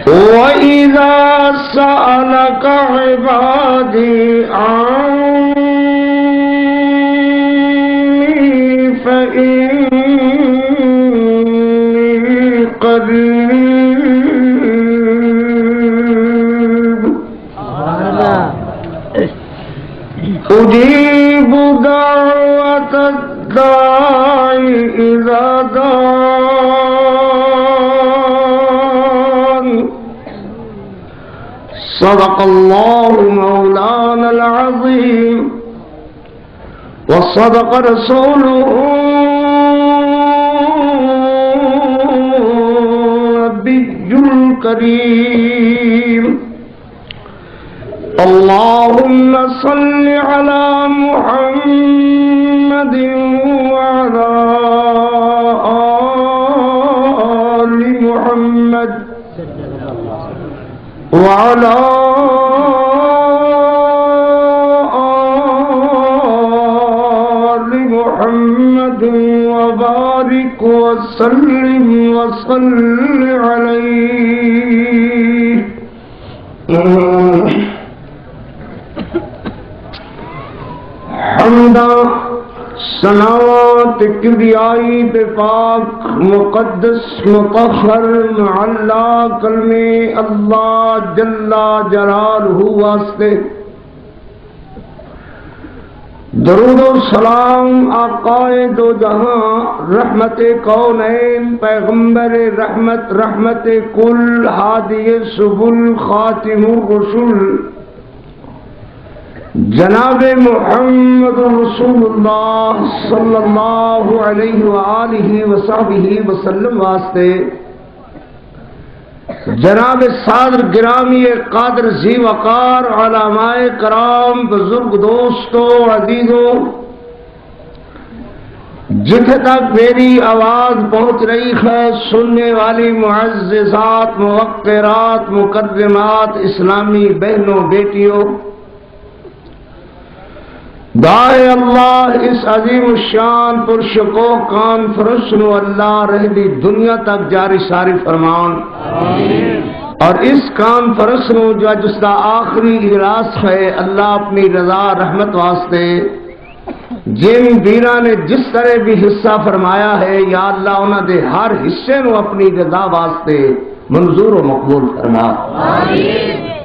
وَإِذَا سَأَلَكَ عِبَادِي عَنِّي فَإِنِّي قَرِيبٌ أُجِيبُ دَعْوَةَ الدَّاعِ إِذَا دَعَانِ صدق الله مولانا العظيم وصدق رسوله النبي الكريم اللهم صل على محمد وعلى آل محمد وعلى آل محمد وبارك وسلم وصل عليه حمدا صلوات کبریائی بے پاک مقدس مطہر معلا کلمے اللہ جل جلالہ واسطے درود و سلام آقائے دو جہاں رحمت کونین پیغمبر رحمت رحمت کل ہادی سبل خاتم الرسل جناب محمد رسول اللہ صلی اللہ علیہ وآلہ وصحبہ وسلم واسطے جناب صادر گرامی قادر ذی وقار علماء کرام بزرگ دوستوں عزیزوں جتنے تک میری آواز پہنچ رہی ہے سننے والی معززات موقرات مکرمات اسلامی بہنوں بیٹیوں دائے اللہ اس عظیم الشان پرشکو کانفرنس نو اللہ رہی دنیا تک جاری ساری فرمان اور اس کانفرنس نو جو جس کا آخری اجلاس ہے اللہ اپنی رضا رحمت واسطے جن بیرہ نے جس طرح بھی حصہ فرمایا ہے یا اللہ انہوں دے ہر حصے نو اپنی رضا واسطے منظور و مقبول فرما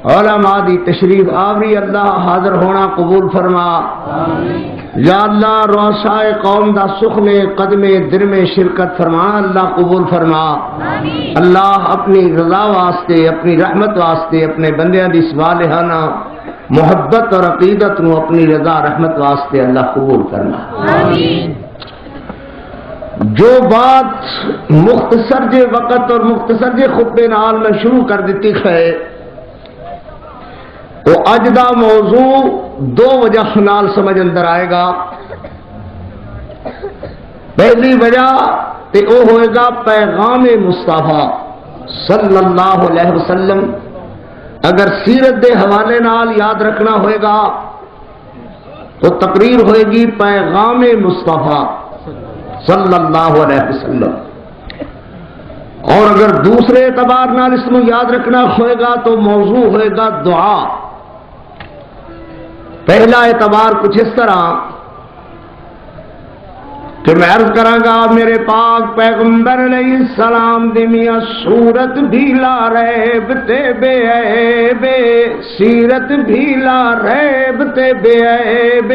علماء دی تشریف آوری اللہ حاضر ہونا قبول فرما یا اللہ رؤسائے قوم دا سخن قدم در میں شرکت فرما اللہ قبول فرما اللہ اپنی رضا واسطے اپنی رحمت واسطے اپنے بندیاں دی صالحانہ محبت اور عقیدت نو اپنی رضا رحمت واسطے اللہ قبول فرما جو بات مختصر جے وقت اور مختصر جے خطبے نال میں شروع کر دیتی ہے وہ اج دا موضوع دو وجہ نال سمجھ اندر آئے گا پہلی وجہ تے او ہوئے گا پیغام مصطفیٰ صلی اللہ علیہ وسلم اگر سیرت دے حوالے نال یاد رکھنا ہوئے گا تو تقریر ہوئے گی پیغام مصطفیٰ صلی اللہ علیہ وسلم اور اگر دوسرے اعتبار نال اس میں یاد رکھنا ہوئے گا تو موضوع ہوئے گا دعا پہلا اعتبار کچھ اس طرح کہ میں عرض کراں گا میرے پاک پیغمبر علیہ السلام دی میاں صورت بھی لا ریب تے بے عیب سیرت بھی لا ریب تے بے عیب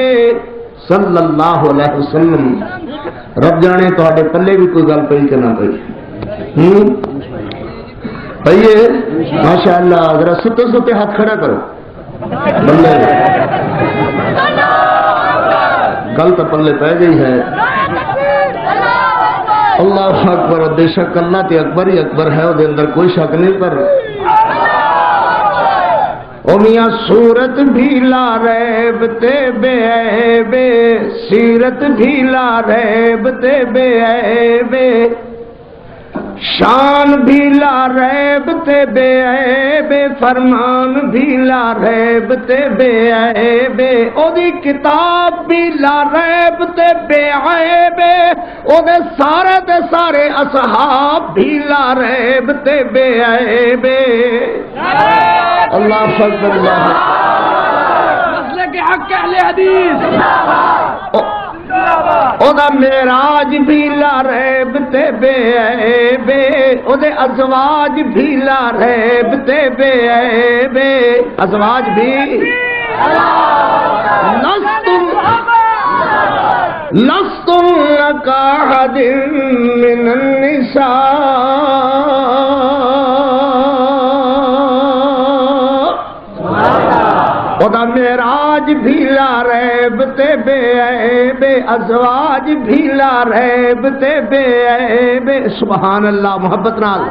صلی اللہ علیہ وسلم رب جانے تو آٹے پلے بھی کوئی گل پہی کرنا پہی پہیے ماشاءاللہ ذرا ستے ستے ہاتھ کھڑا کرو بلے گل تو پلے پہ گئی ہے اللہ اکبر بے شک اللہ تے اکبر ہی اکبر ہے وہ اندر کوئی شک نہیں پر او میاں صورت بھی لا ریب تے بے عیب سیرت بھی لا ریب تے بے عیب شان بھی لا ریب تے بے عیب فرمان بھی لا ریب تے بے عیب او دی کتاب بھی لا ریب تے بے عیب او دے سارے اصحاب بھی لا ریب تے بے عیب اللہ اکبر اللہ مسلک حق اہل حدیث او دا معراج بھی لا ریب تے بے عیب او دے ازواج بھی لا ریب تے بے عیب ازواج بھی لستم لکاحد من النساء او دا معراج بھی لا ریب تے بے عیب ازواج بھی لا ریب تے بے عیب سبحان اللہ محبت نال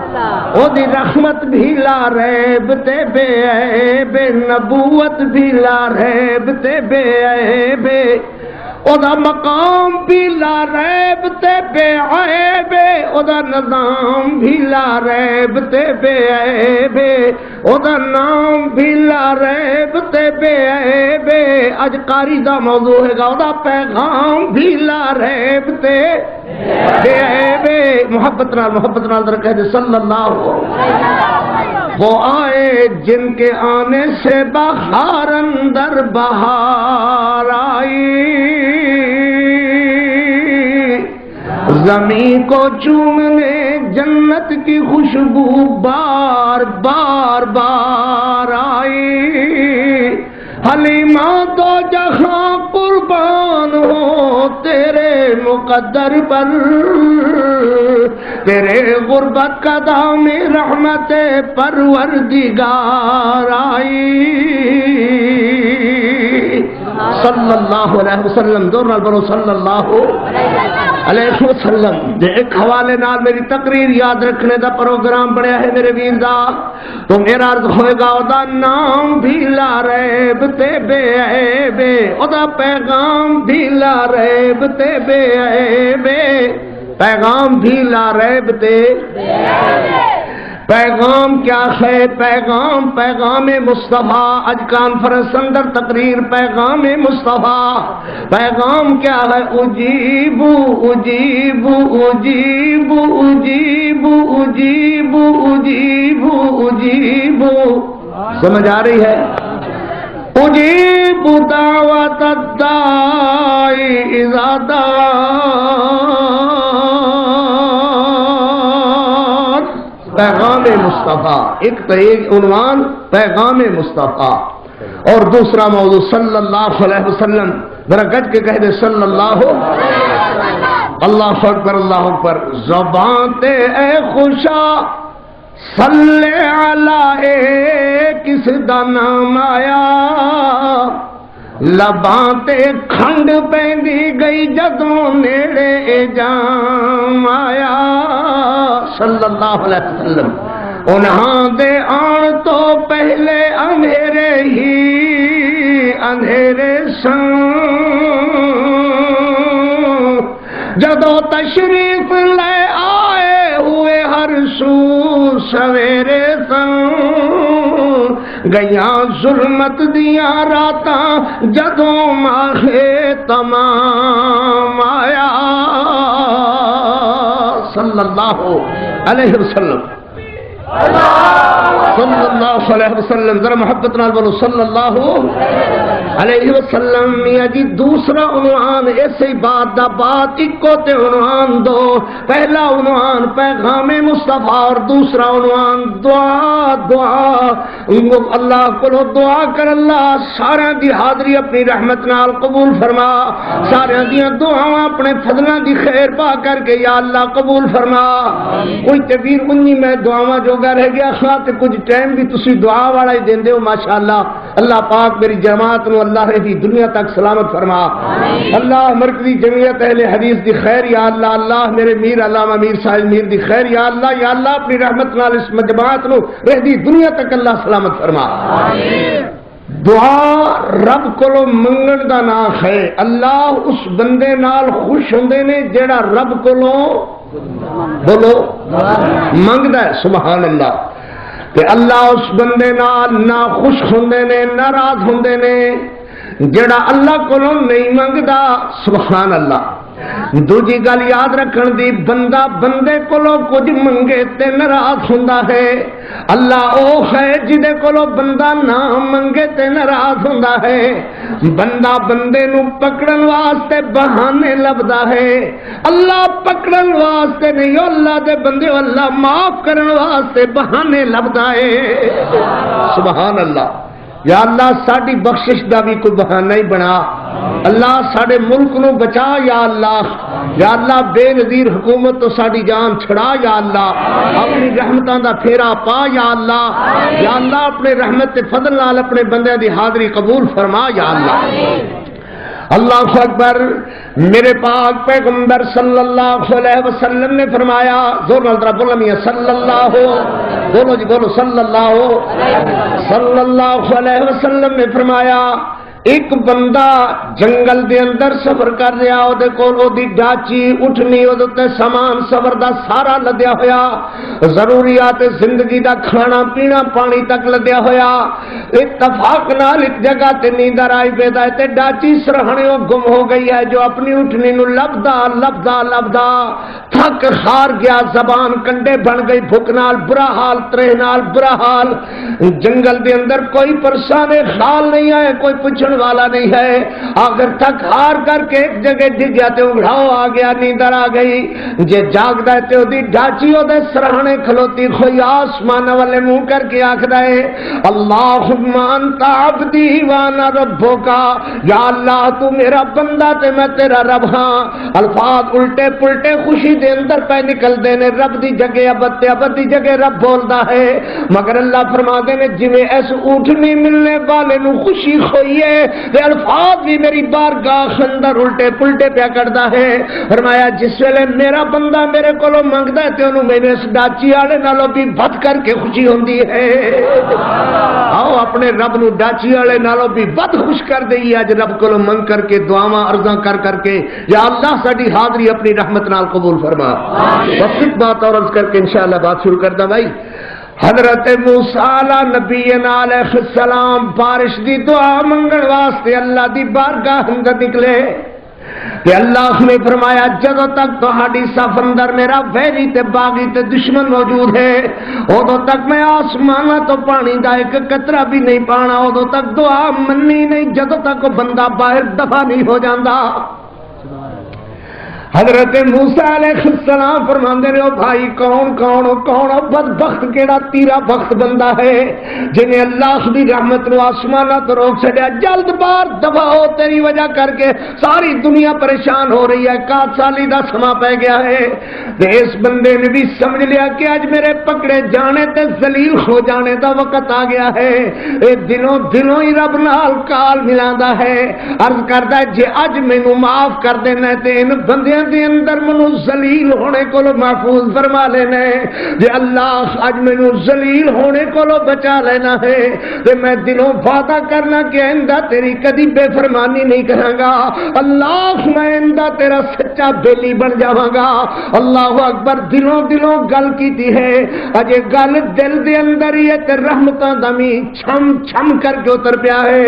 او دی رحمت بھی لا ریب تے بے عیب نبوت بھی لا ریب تے بے عیب او دا مقام بھی لا ریب تے بے عیب او دا نظام بھی لا ریب تے بے عیب او دا نام بھی لا ریب تے بے عیب اج قاری دا موضوع ہے گا او دا پیغام بھی لا ریب تے بے عیب محبت نال در کہہ دے صلی اللہ وہ آئے جن کے آنے سے بہار اندر بہار آئی زمین کو چومنے جنت کی خوشبو بار بار آئی حلیمہ تو جہاں قربان ہو تیرے مقدر پر تیرے غربت کا دام رحمت پروردگار آئی صلی اللہ علیہ وسلم دور نال بولو صلی اللہ علیہ وسلم دے ایک حوالے نال میری تقریر یاد رکھنے دا پروگرام بڑھیا ہے میرے ویر دا تو میرا عرض ہوئے گا او دا نام بھی لا ریب تے بے عیب او دا پیغام بھی لا ریب تے بے عیب پیغام بھی لا ریب تے پیغام کیا ہے پیغام مصطفیٰ اج کانفرنس اندر تقریر پیغام مصطفیٰ پیغام کیا ہے اجیبو اجیبو اجیبو اجیبو اجیبو اجیبو اجیبو سمجھ آ رہی ہے اجیب دعوت الداعی اذا دعان پیغام مصطفیٰ ایک تو ایک عنوان پیغام مصطفیٰ اور دوسرا موضوع صلی اللہ علیہ وسلم ذرا گج کے کہہ دے صلی اللہ اللہ اکبر زبان تے اے خوشا صلی علی کس دا نام آیا لباں تے کھنڈ پیندی گئی جدوں نیڑے جام آیا صلی اللہ علیہ وسلم انہاں دے آن تو پہلے اندھیرے سن جدوں تشریف لے آئے ہوئے ہر سو سویرے سن گیاں ظلمت دیاں راتاں جدوں ماہے تمام آیا صلی اللہ علیہ وسلم صلی اللہ علیہ وسلم ذرا محبت نال بولو صلی اللہ علیہ وسلم میاں جی دوسرا عنوان ایسے بات دا بات اکو تے عنوان دو پہلا عنوان پیغام مصطفیٰ اور دوسرا عنوان دعا اللہ کو دعا کر اللہ سارے دی حاضری اپنی رحمت نال قبول فرما سارے دیاں دعاواں اپنے فضلاں دی خیر پا کر کے یا اللہ قبول فرما کوئی تبیر انہی میں دعاواں جو رہ گیا تے کچھ ٹائم بھی تسی دعا والا ہی دیندے ہو ماشاءاللہ اللہ پاک میری جماعت نو اللہ رہی دنیا تک سلامت فرما اللہ مرکزی جمعیت اہل حدیث دی خیر یا اللہ اللہ میرے میر علامہ میر صاحب میر دی خیر یا اللہ اپنی رحمت نال اس جماعت نو رہی دنیا تک اللہ سلامت فرما دعا رب کو منگن دا نام ہے اللہ اس بندے نال خوش ہوندے نے جیڑا رب کو بولو منگدا ہے سبحان اللہ کہ اللہ اس بندے نال نہ خوش ہوندے نے ناراض ہوندے نے جڑا اللہ کو نہیں منگدا سبحان اللہ دوجی گل یاد رکھن دی بندہ بندے کولو کچھ منگے تے ناراض ہوندا ہے اللہ او ہے جدے کولو بندہ نہ منگے تے ناراض ہوندا ہے بندہ بندے نو پکڑن واسطے بہانے لبدا ہے اللہ پکڑن واسطے نہیں اللہ دے بندے اللہ معاف کرن واسطے بہانے لبدا ہے سبحان اللہ یا اللہ ساڈی بخشش دا بھی کوئی بہانہ ہی بنا اللہ ساڈے ملک نو بچا یا اللہ بے نظیر حکومت تو ساڈی جان چھڑا یا اللہ اپنی رحمتاں دا پھیرا پا یا اللہ اپنے رحمت تے فضل نال اپنے بندیاں دی حاضری قبول فرما یا اللہ اکبر میرے پاک پیغمبر صلی اللہ علیہ وسلم نے فرمایا زور نال ذرا بولو میاں صلی اللہ بولو جی بولو صلی اللہ علیہ وسلم نے فرمایا ایک بندہ جنگل دے اندر سفر کر رہا او دے کول او دی ڈاچی اٹھنی او تے سامان سفر دا سارا لدیا ہویا ضروریات زندگی دا کھانا پینا پانی تک لدیا ہویا اتفاق نال ایک جگہ تے نیندر آئی پیدا تے ڈاچی سرہنیوں گم ہو گئی ہے جو اپنی اٹھنی نو لبدا تھک ہار گیا زبان کنڈے بن گئی بھوک نال برا حال ترہ نال برا حال جنگل دے اندر کوئی پرسان خیال نہیں آئے کوئی پوچھنے والا نہیں ہے آخر تھک ہار کر کے ایک جگہ ڈگ گیا تے اگڑاؤ آ گیا نیندر آ گئی جے جاگدا تے او دی ڈاچی او دے سرہنے کھلوتی کوئی آسمان والے منہ کر کے آکھدا ہے اللہم انت عبدی وانا ربکا یا اللہ تو میرا بندہ تے میں تیرا رب ہاں الفاظ الٹے پلٹے خوشی دے اندر پہ نکل دے نے رب دی جگہ ابد دی جگہ رب بولدا ہے مگر اللہ فرما دے نے جویں اس اٹھنی ملنے والے نو خوشی ہوئی ہے تے الفاظ بھی میری بارگاہ اندر الٹے پلٹے پیا کردا ہے فرمایا جس ویلے میرا بندہ میرے کولو منگدا ہے تے اونوں میرے اس ڈاچی والے نالوں بھی بد کر کے خوشی ہوندی ہے آؤ اپنے رب نو ڈاچی والے نالوں بھی بد خوش کر دئیے اج رب کولو منگ کر کے دعاواں عرضاں کر کے یا اللہ ساڈی حاضری اپنی رحمت نال قبول فرما بس ایک بات اور عرض کر کے انشاءاللہ بات شروع کردا بھائی حضرت موسیٰ علیہ نبی علیہ السلام بارش دی دعا منگن واسطے اللہ دی بارگاہ اندر نکلے کہ اللہ نے فرمایا جدوں تک تہاڈی صف اندر میرا ویری تے باغی تے دشمن موجود ہے ادوں تک میں آسماناں تو پانی دا ایک قطرہ بھی نہیں پانا ادوں تک دعا مننی نہیں جدوں تک بندہ باہر دفع نہیں ہو جاندا حضرت موسیٰ علیہ السلام فرماندے نے او بھائی کون بدبخت کیڑا تیرا بخت بندہ ہے جنہیں اللہ دی رحمت نو آسماناں تو روک چھڈیا جلد بار دفع ہو تیری وجہ کر کے ساری دنیا پریشان ہو رہی ہے 7 سالی دا سما پہ گیا ہے تے اس بندے نے بھی سمجھ لیا کہ اج میرے پکڑے جانے تے ذلیل ہو جانے دا وقت آ گیا ہے اے دلوں ہی رب نال کال ملاندا ہے عرض کردا ہے جے اج مینوں معاف کر دینا تے ان بندیاں دے اندر منو ذلیل ہونے کو محفوظ فرما لینا ہے جے اللہ اج مینو ذلیل ہونے کو بچا لینا ہے تے میں دلوں وعدہ کرنا کہ آئندہ تیری کدی بے فرمانی نہیں کراں گا اللہ میں آئندہ تیرا سچا بیلی بن جاواں گا اللہ اکبر دلوں گل کیتی ہے اجے گل دل دے اندر ہی تے رحمتاں دا می چھم کر کے اتر پیا ہے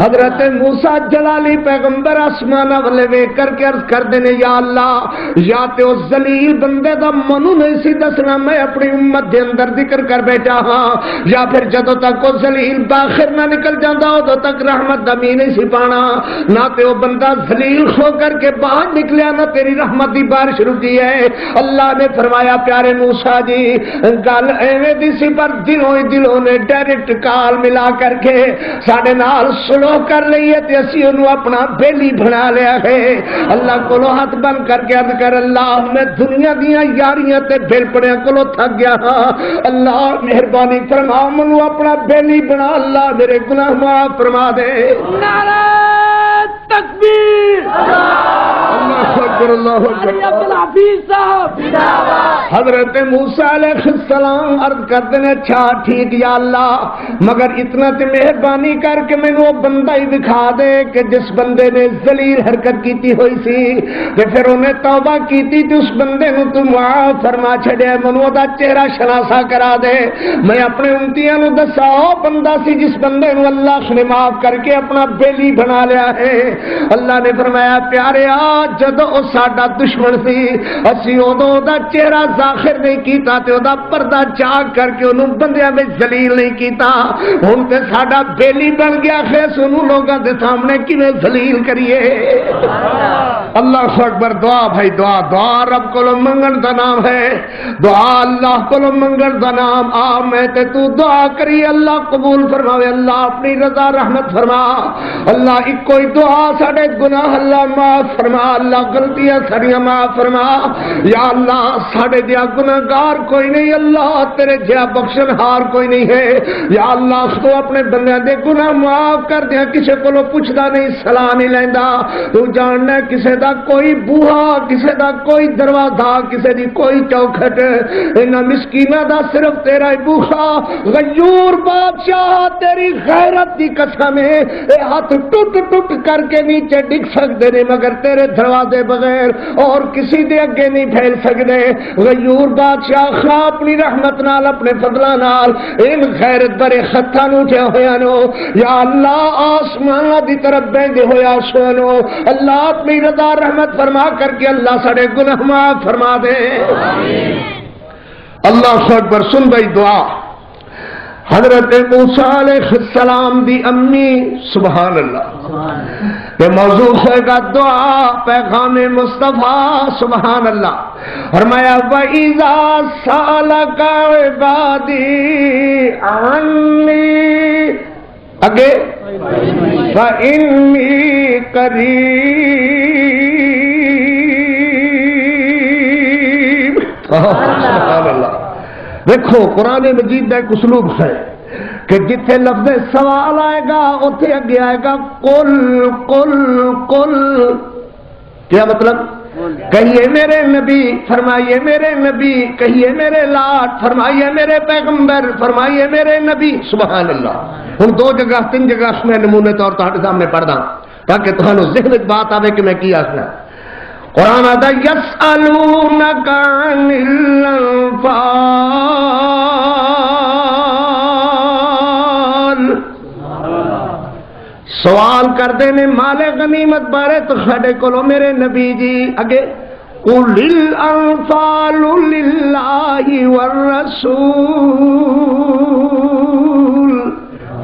حضرت موسیٰ جلالی پیغمبر آسماناں والے ویکھ کر کے عرض کر دینے یا اللہ یا تے اس ذلیل بندے دا منو نہیں سی دسنا میں اپنی امت دے اندر ذکر کر بیٹھا ہاں یا پھر جدوں تک وہ ذلیل باخر نہ نکل جاندا ادوں تک رحمت دا می نہیں سی پانا نہ تے وہ بندہ ذلیل ہو کر کے باہر نکلیا نہ تیری رحمت دی بارش رکی ہے اللہ نے فرمایا پیارے موسیٰ جی گل ایویں دی سی پر دلوں نے ڈائریکٹ کال ملا کر کے ساڈے نال سلوح کر لئی ہے تے اسی اونوں اپنا بیلی بنا لیا ہے اللہ کولو ہاتھ بن کر کے عرض کر اللہ میں دنیا دیاں یاریاں تے بھیڑ پڑیاں کولو تھک گیا ہاں اللہ مہربانی فرما منو اپنا بیلی بنا اللہ میرے گناہ معاف فرما دے نعرہ تکبیر اللہ اکبر اللہ علی اکبر عبدالحفیظ صاحب حضرت موسیٰ علیہ السلام عرض کرتے ہیں اچھا ٹھیک یا اللہ مگر اتنا تے مہربانی کر کے میں وہ بندہ ہی دکھا دے کہ جس بندے نے ذلیل حرکت کیتی ہوئی سی کہ پھر انہیں توبہ کیتی تے اس بندے نو تو معاف فرما چھڑیا منو دا چہرہ شناسا کرا دے میں اپنے امتیاں نو دسا او بندہ سی جس بندے نو اللہ نے معاف کر کے اپنا بیلی بنا لیا ہے اللہ نے فرمایا پیاریا جدو او ساڈا دشمن سی اسی اودوں دا چہرہ ظاہر نہیں کیتا تے دا پردہ چاک کر کے انہوں بندیاں میں ذلیل نہیں کیتا ہن تے ساڈا بیلی بن گیا خیس انہوں لوگاں دے سامنے کیویں ذلیل کریے اللہ اکبر دعا بھائی دعا دعا رب کو منگن دا نام ہے دعا اللہ کو منگن دا نام آ میں تے تو دعا کری اللہ قبول فرماوے اللہ اپنی رضا رحمت فرما اللہ ایک کوئی دعا ساڈے گناہ اللہ معاف فرما اللہ غلطیاں ساڈیاں معاف فرما یا اللہ ساڈے جہا گناہگار کوئی نہیں اللہ تیرے جہا بخشن ہار کوئی نہیں ہے یا اللہ تو اپنے بندیاں دے گناہ معاف کر دیا کسے کو پوچھدا نہیں صلاح نہیں لیندا تو جاننا کسے دا کوئی بوہا کسے دا کوئی دروازہ کسے دی کوئی چوکھٹ انہاں مسکیناں دا صرف تیرا ہی بوہا غیور بادشاہ تیری غیرت دی قسم ہے اے ہاتھ ٹوٹ ٹوٹ کر کے نیچے ڈگ سکدے نے مگر تیرے دروازے بغیر اور کسی دے اگے نہیں پھیل سکدے غیور بادشاہ خواہ اپنی رحمت نال اپنے فضلہ نال ان غیرت برے خطاں نو اٹھیا ہویا نو یا اللہ آسمان دی طرف بہندے ہویا سنو اللہ اپنی رضا رحمت فرما کر کے اللہ ساڈے گناہ معاف فرما دے اللہ اکبر سن بھائی دعا حضرت موسیٰ علیہ السلام دی امی سبحان اللہ کہ موضوع ہے کا دعا پیغام مصطفیٰ سبحان اللہ فرمایا وَإِذَا سَأَلَكَ عِبَادِي عَنِّي اگے فَإِنِّي قَرِيب سبحان اللہ دیکھو قرآن مجید کا ایک اسلوب ہے کہ جتھے لفظ سوال آئے گا اتھے اگے آئے گا قل قل قل کیا مطلب کہیے میرے نبی فرمائیے میرے نبی کہیے میرے لاٹ فرمائیے میرے پیغمبر فرمائیے میرے نبی سبحان اللہ ہن دو جگہ تین جگہ میں نمونے طور تہاڈے سامنے پڑھ داں تاکہ تھانوں ذہن وچ بات آوے کہ میں کی آکھنا قرآن آتا یسألونک عن الانفال سوال کرتے نے مال غنیمت بارے تو ساڈے کولو میرے نبی جی اگے قل الانفال للہ والرسول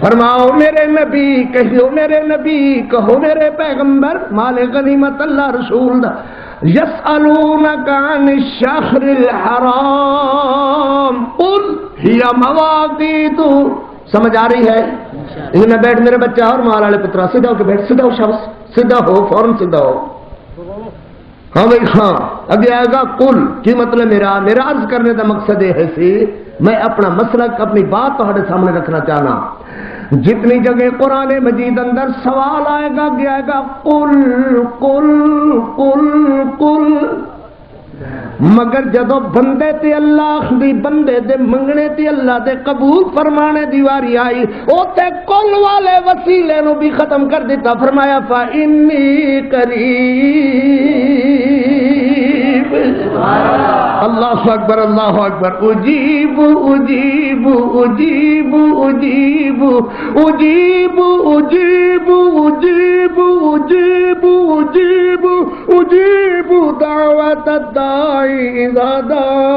فرماؤ میرے نبی کہو میرے نبی کہو میرے پیغمبر مال غنیمت اللہ رسول دا یسألونک عن الشہر الحرام قل ہی مواقیت سمجھ آ رہی ہے انہیں بیٹھ میرے بچہ اور مال والے پترا سیدھا ہو کے بیٹھ سیدھا ہو شخص سیدھا ہو فوراً سیدھا ہو ہاں بھائی ہاں ابھی آئے گا قل کی مطلب میرا عرض کرنے کا مقصد یہ ہے سی میں اپنا مسلک اپنی بات تہاڈے سامنے رکھنا چاہنا جتنی جگہ قرآن مجید اندر سوال آئے گا گیا گا قل قل قل قل مگر جدو بندے تے اللہ دی بندے دے منگنے تے اللہ دے قبول فرمانے دی واری آئی اوتے کل والے وسیلے نو بھی ختم کر دیتا فرمایا فإنی قریب اللہ اکبر اللہ اکبر اجیب اجیب اجیب اجیب اجیب اجیب اجیب اجیب اجیب اجیب دعوت الداعی اذا دعان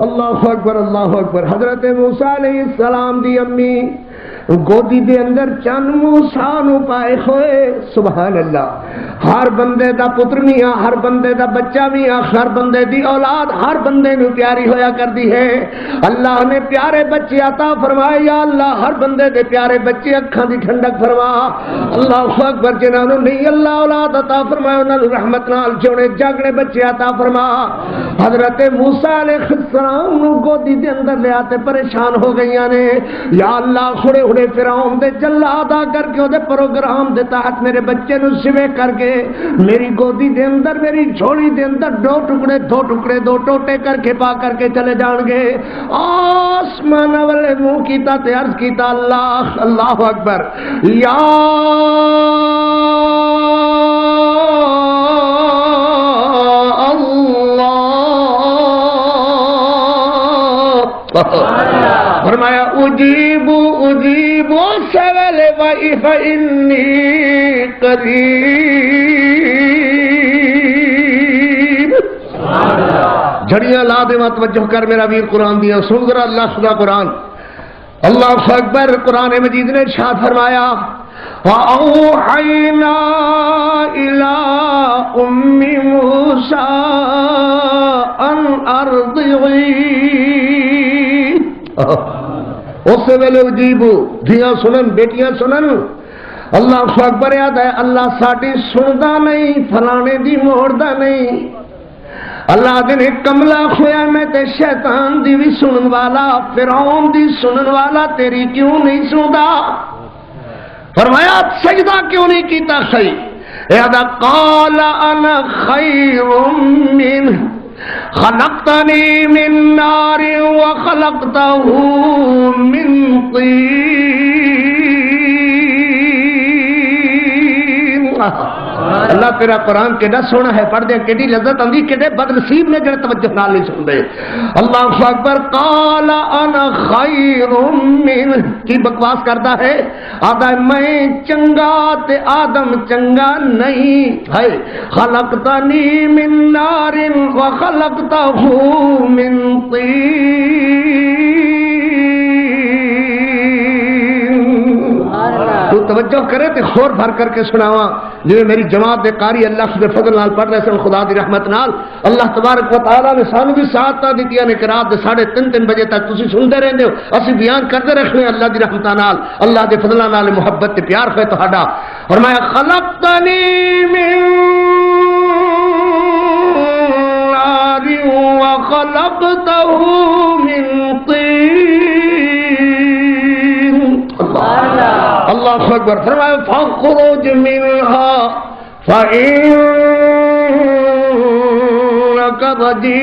اللہ اکبر اللہ اکبر حضرت موسیٰ علیہ السلام دی امی گودی دے اندر چند موسیٰ نو پائے ہوئے سبحان اللہ ہر بندے دا پتر میاں، ہر بندے دا بچہ میاں، ہر بندے دی اولاد ہر بندے نو پیاری ہویا کردی ہے۔ اللہ نے پیارے بچے عطا فرمائے، یا اللہ ہر بندے دے پیارے بچے اکھاں دی ٹھنڈک فرما۔ اللہ اکبر، جنہاں نو نہیں اللہ اولاد عطا فرمائے انہاں نو رحمت نال جوڑے جاگڑے بچے عطا فرما۔ حضرت موسیٰ علیہ السلام نو گودی دے اندر لے آتے پریشان ہو گئیاں نے، یا اللہ کھڑے کھڑے فرعون دے جلاد آ کر کے دے پروگرام دے تحت میرے بچے نو سوے کر کے میری گودی دے اندر میری جھولی دے اندر دو ٹکڑے دو ٹوٹے کر کے پا کر کے چلے جان گے۔ آسمان والے منہ کیتا تے عرض کیتا اللہ اللہ اکبر، یا فرمایا اجیب سوال فانی قریب۔ جھڑیاں لا دے توجہ کر میرا ویر قرآن دیا سن ذرا اللہ خدا قرآن۔ اللہ اکبر، قرآن مجید نے ارشاد فرمایا وَأَوْحَيْنَا إِلَىٰ أُمِّ مُوسَىٰ أَنْ أَرْضِعِيهِ۔ اس ویلے اجیبو دھیاں سنن بیٹیاں سنن۔ اللہ اکبر، یاد ہے اللہ ساڈی سندا نہیں، فلانے دی موڑدا نہیں۔ اللہ دے کملا کھویا میں تے شیطان دی بھی سنن والا، فرعون دی سنن والا، تیری کیوں نہیں سندا؟ فرمایا سجدہ کیوں نہیں کیتا؟ صحیح یادا قال انا خیر منہ خلقتنی من نار وخلقته من طین۔ اللہ تیرا قرآن کیڈا سونا ہے، پڑھ دے کیڈی لذت آندی، کیڈے بد نصیب نے جڑے توجہ نال نہیں سن دے۔ اللہ اکبر، قال انا خیر من، کی بکواس کرتا ہے؟ آدھا میں چنگا تے آدم چنگا نہیں ہے۔ خلقتنی من نار وخلقته من طین۔ تو توجہ کرے تے خور بھر کر کے سناواں، جو میری جماعت دے قاری اللہ کے فضل نال پڑھ رہے سن، خدا دی رحمت نال اللہ تبارک و تعالی نے سانو بھی سعادتاں دتیاں نے کہ رات دے 3:30 بجے تک تسی سنتے رہندے ہو، اسی بیان کرتے رکھنے اللہ دی رحمتاں نال، اللہ دے فضلاں نال محبت تے پیار ہے تہاڈا۔ فرمایا خلقتنی من نار وخلقته من طین۔ اللہ اکبر، فرمایا فاخرج منها فإنك رجیم۔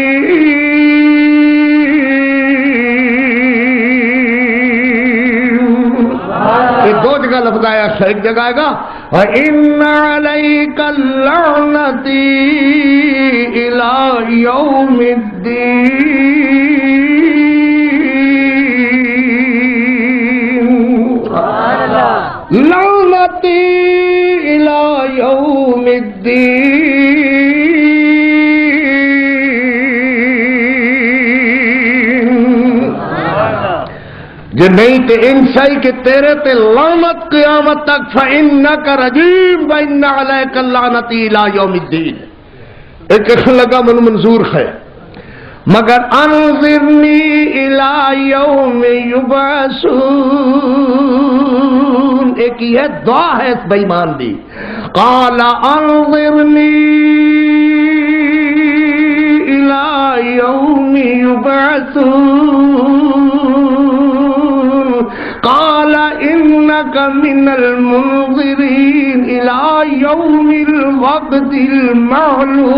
یہ دو جگہ لفظ آیا، ایک جگہ آئے گا وَإِنَّ عَلَيْكَ اللَّعْنَةِ إِلَى يَوْمِ الدِّينِ۔ لعنتی الى یوم الدین۔ جو نہیں تے انسائی کہ تیرے تے لعنت قیامت تک، فإنک رجیم وإن علیک اللعنت الى یوم الدین۔ ایک لگا من منظور ہے، مگر انظرنی الی یوم یبعثون، ایک یہ دعا ہے اس بےمان دی۔ قال انظرنی الی یوم یبعثون قال انک من المنظرین الی یوم الوقت المعلوم۔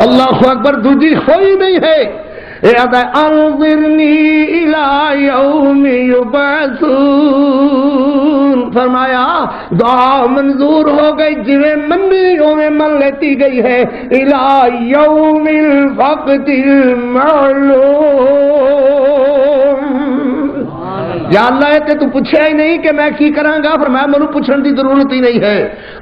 اللہ اکبر، دوجی کوئی نہیں ہے۔ انظرنی الی یوم یبعثون، فرمایا دعا منظور ہو گئی، جویں منی اویں من لیتی گئی ہے۔ الی یوم الوقت المعلوم، یا اللہ تے تو پوچھیا ہی نہیں کہ میں کی کراں گا، فرمایا مینوں پوچھن دی ضرورت ہی نہیں ہے،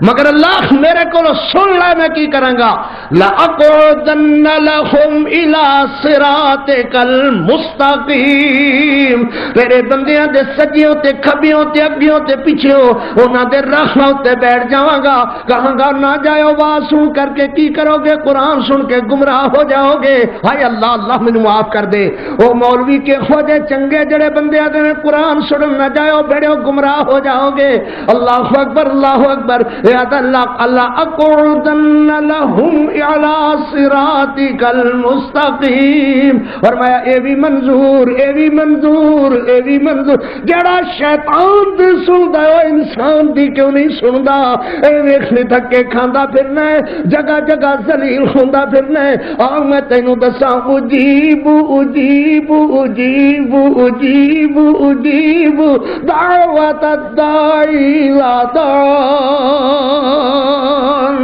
مگر اللہ میرے کو سن لے میں کی کراں گا، لَأَقْعُدَنَّ لَهُمْ إِلَى صِرَاطِكَ الْمُسْتَقِيمِ، تیرے بندیاں دے سجیوں تے کھبیوں تے اگیوں تے پیچھےوں انہاں دے راہاں تے بیٹھ جاواں گا، کہاں گا نہ جاؤ آواز سن کر کے کی کرو گے، قرآن سن کے گمراہ ہو جاؤ گے۔ ہائے اللہ اللہ مینوں معاف کر دے، او مولوی کے خوجے چنگے جڑے بندے آدے نے قرآن سنن نہ جاؤ بیڑیو گمراہ ہو جاؤ گے۔ اللہ اکبر اللہ اکبر، یاد اللہ اللہ اقعدن لهم علی صراطک المستقیم، فرمایا اے بھی منظور اے بھی منظور اے بھی منظور، جڑا شیطان دی سندا ہے انسان دی کیوں نہیں سندا؟ اے ویکھنے تھکے کھاندا پھرنا ہے، جگہ جگہ ذلیل ہوندا پھرنا ہے، آ میں تینوں دساں اجیب اجیب اجیب اجیب اجیب دعوت الداعی لا دان۔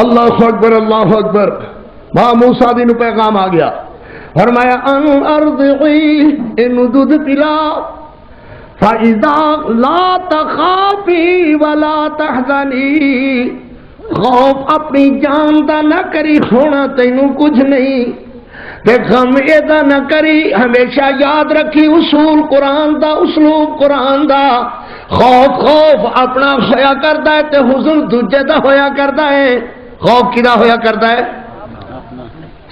اللہ اکبر اللہ اکبر۔ ماں موسیٰ دی نو پیغام آ گیا، فرمایا ان ارضعی ان دودھ پلا، فَإِذَا لَا تَخَافِي وَلَا تَحْزَنِي، خوف اپنی جان دا نہ کری، ہونا تینوں کچھ نہیں، تے غم ایدا نہ کری، ہمیشہ یاد رکھی اصول قرآن دا اسلوب قرآن دا، خوف خوف اپنا ہویا کردا ہے تے حزن دوجے دا ہویا کردا ہے۔ خوف کدا ہویا کردا ہے؟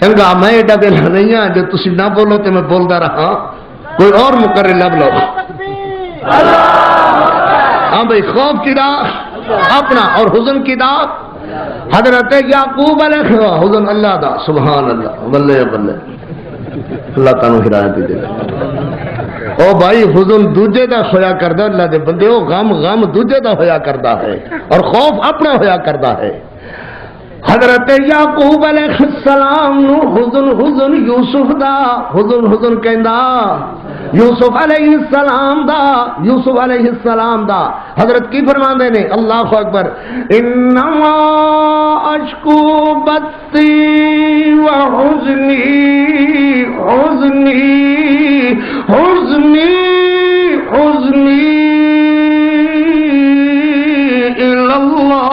چنگا میں ایڈا بیلا نہیں ہاں جو تسی نہ بولو تے میں بولدا رہا، کوئی اور مقرر لب لو۔ ہاں بھئی خوف کدا اپنا اور حزن کدا حضرت یعقوب علیہ السلام، حزن اللہ دا، سبحان اللہ، بلے بلے، اللہ تعالیٰ ہدایت دے۔ او بھائی حزن دوجے دا ہویا کردا، اللہ دے بندے او غم غم دوجے دا ہویا کردا ہے اور خوف اپنا ہویا کردا ہے۔ حضرت یعقوب علیہ السلام نو حزن حزن یوسف دا، حزن حزن کہندا یوسف علیہ السلام دا، یوسف علیہ السلام دا۔ حضرت کی فرماندے نے اللہ اکبر، انما اشکو بثی وحزنی حزنی حزنی حزنی الی اللہ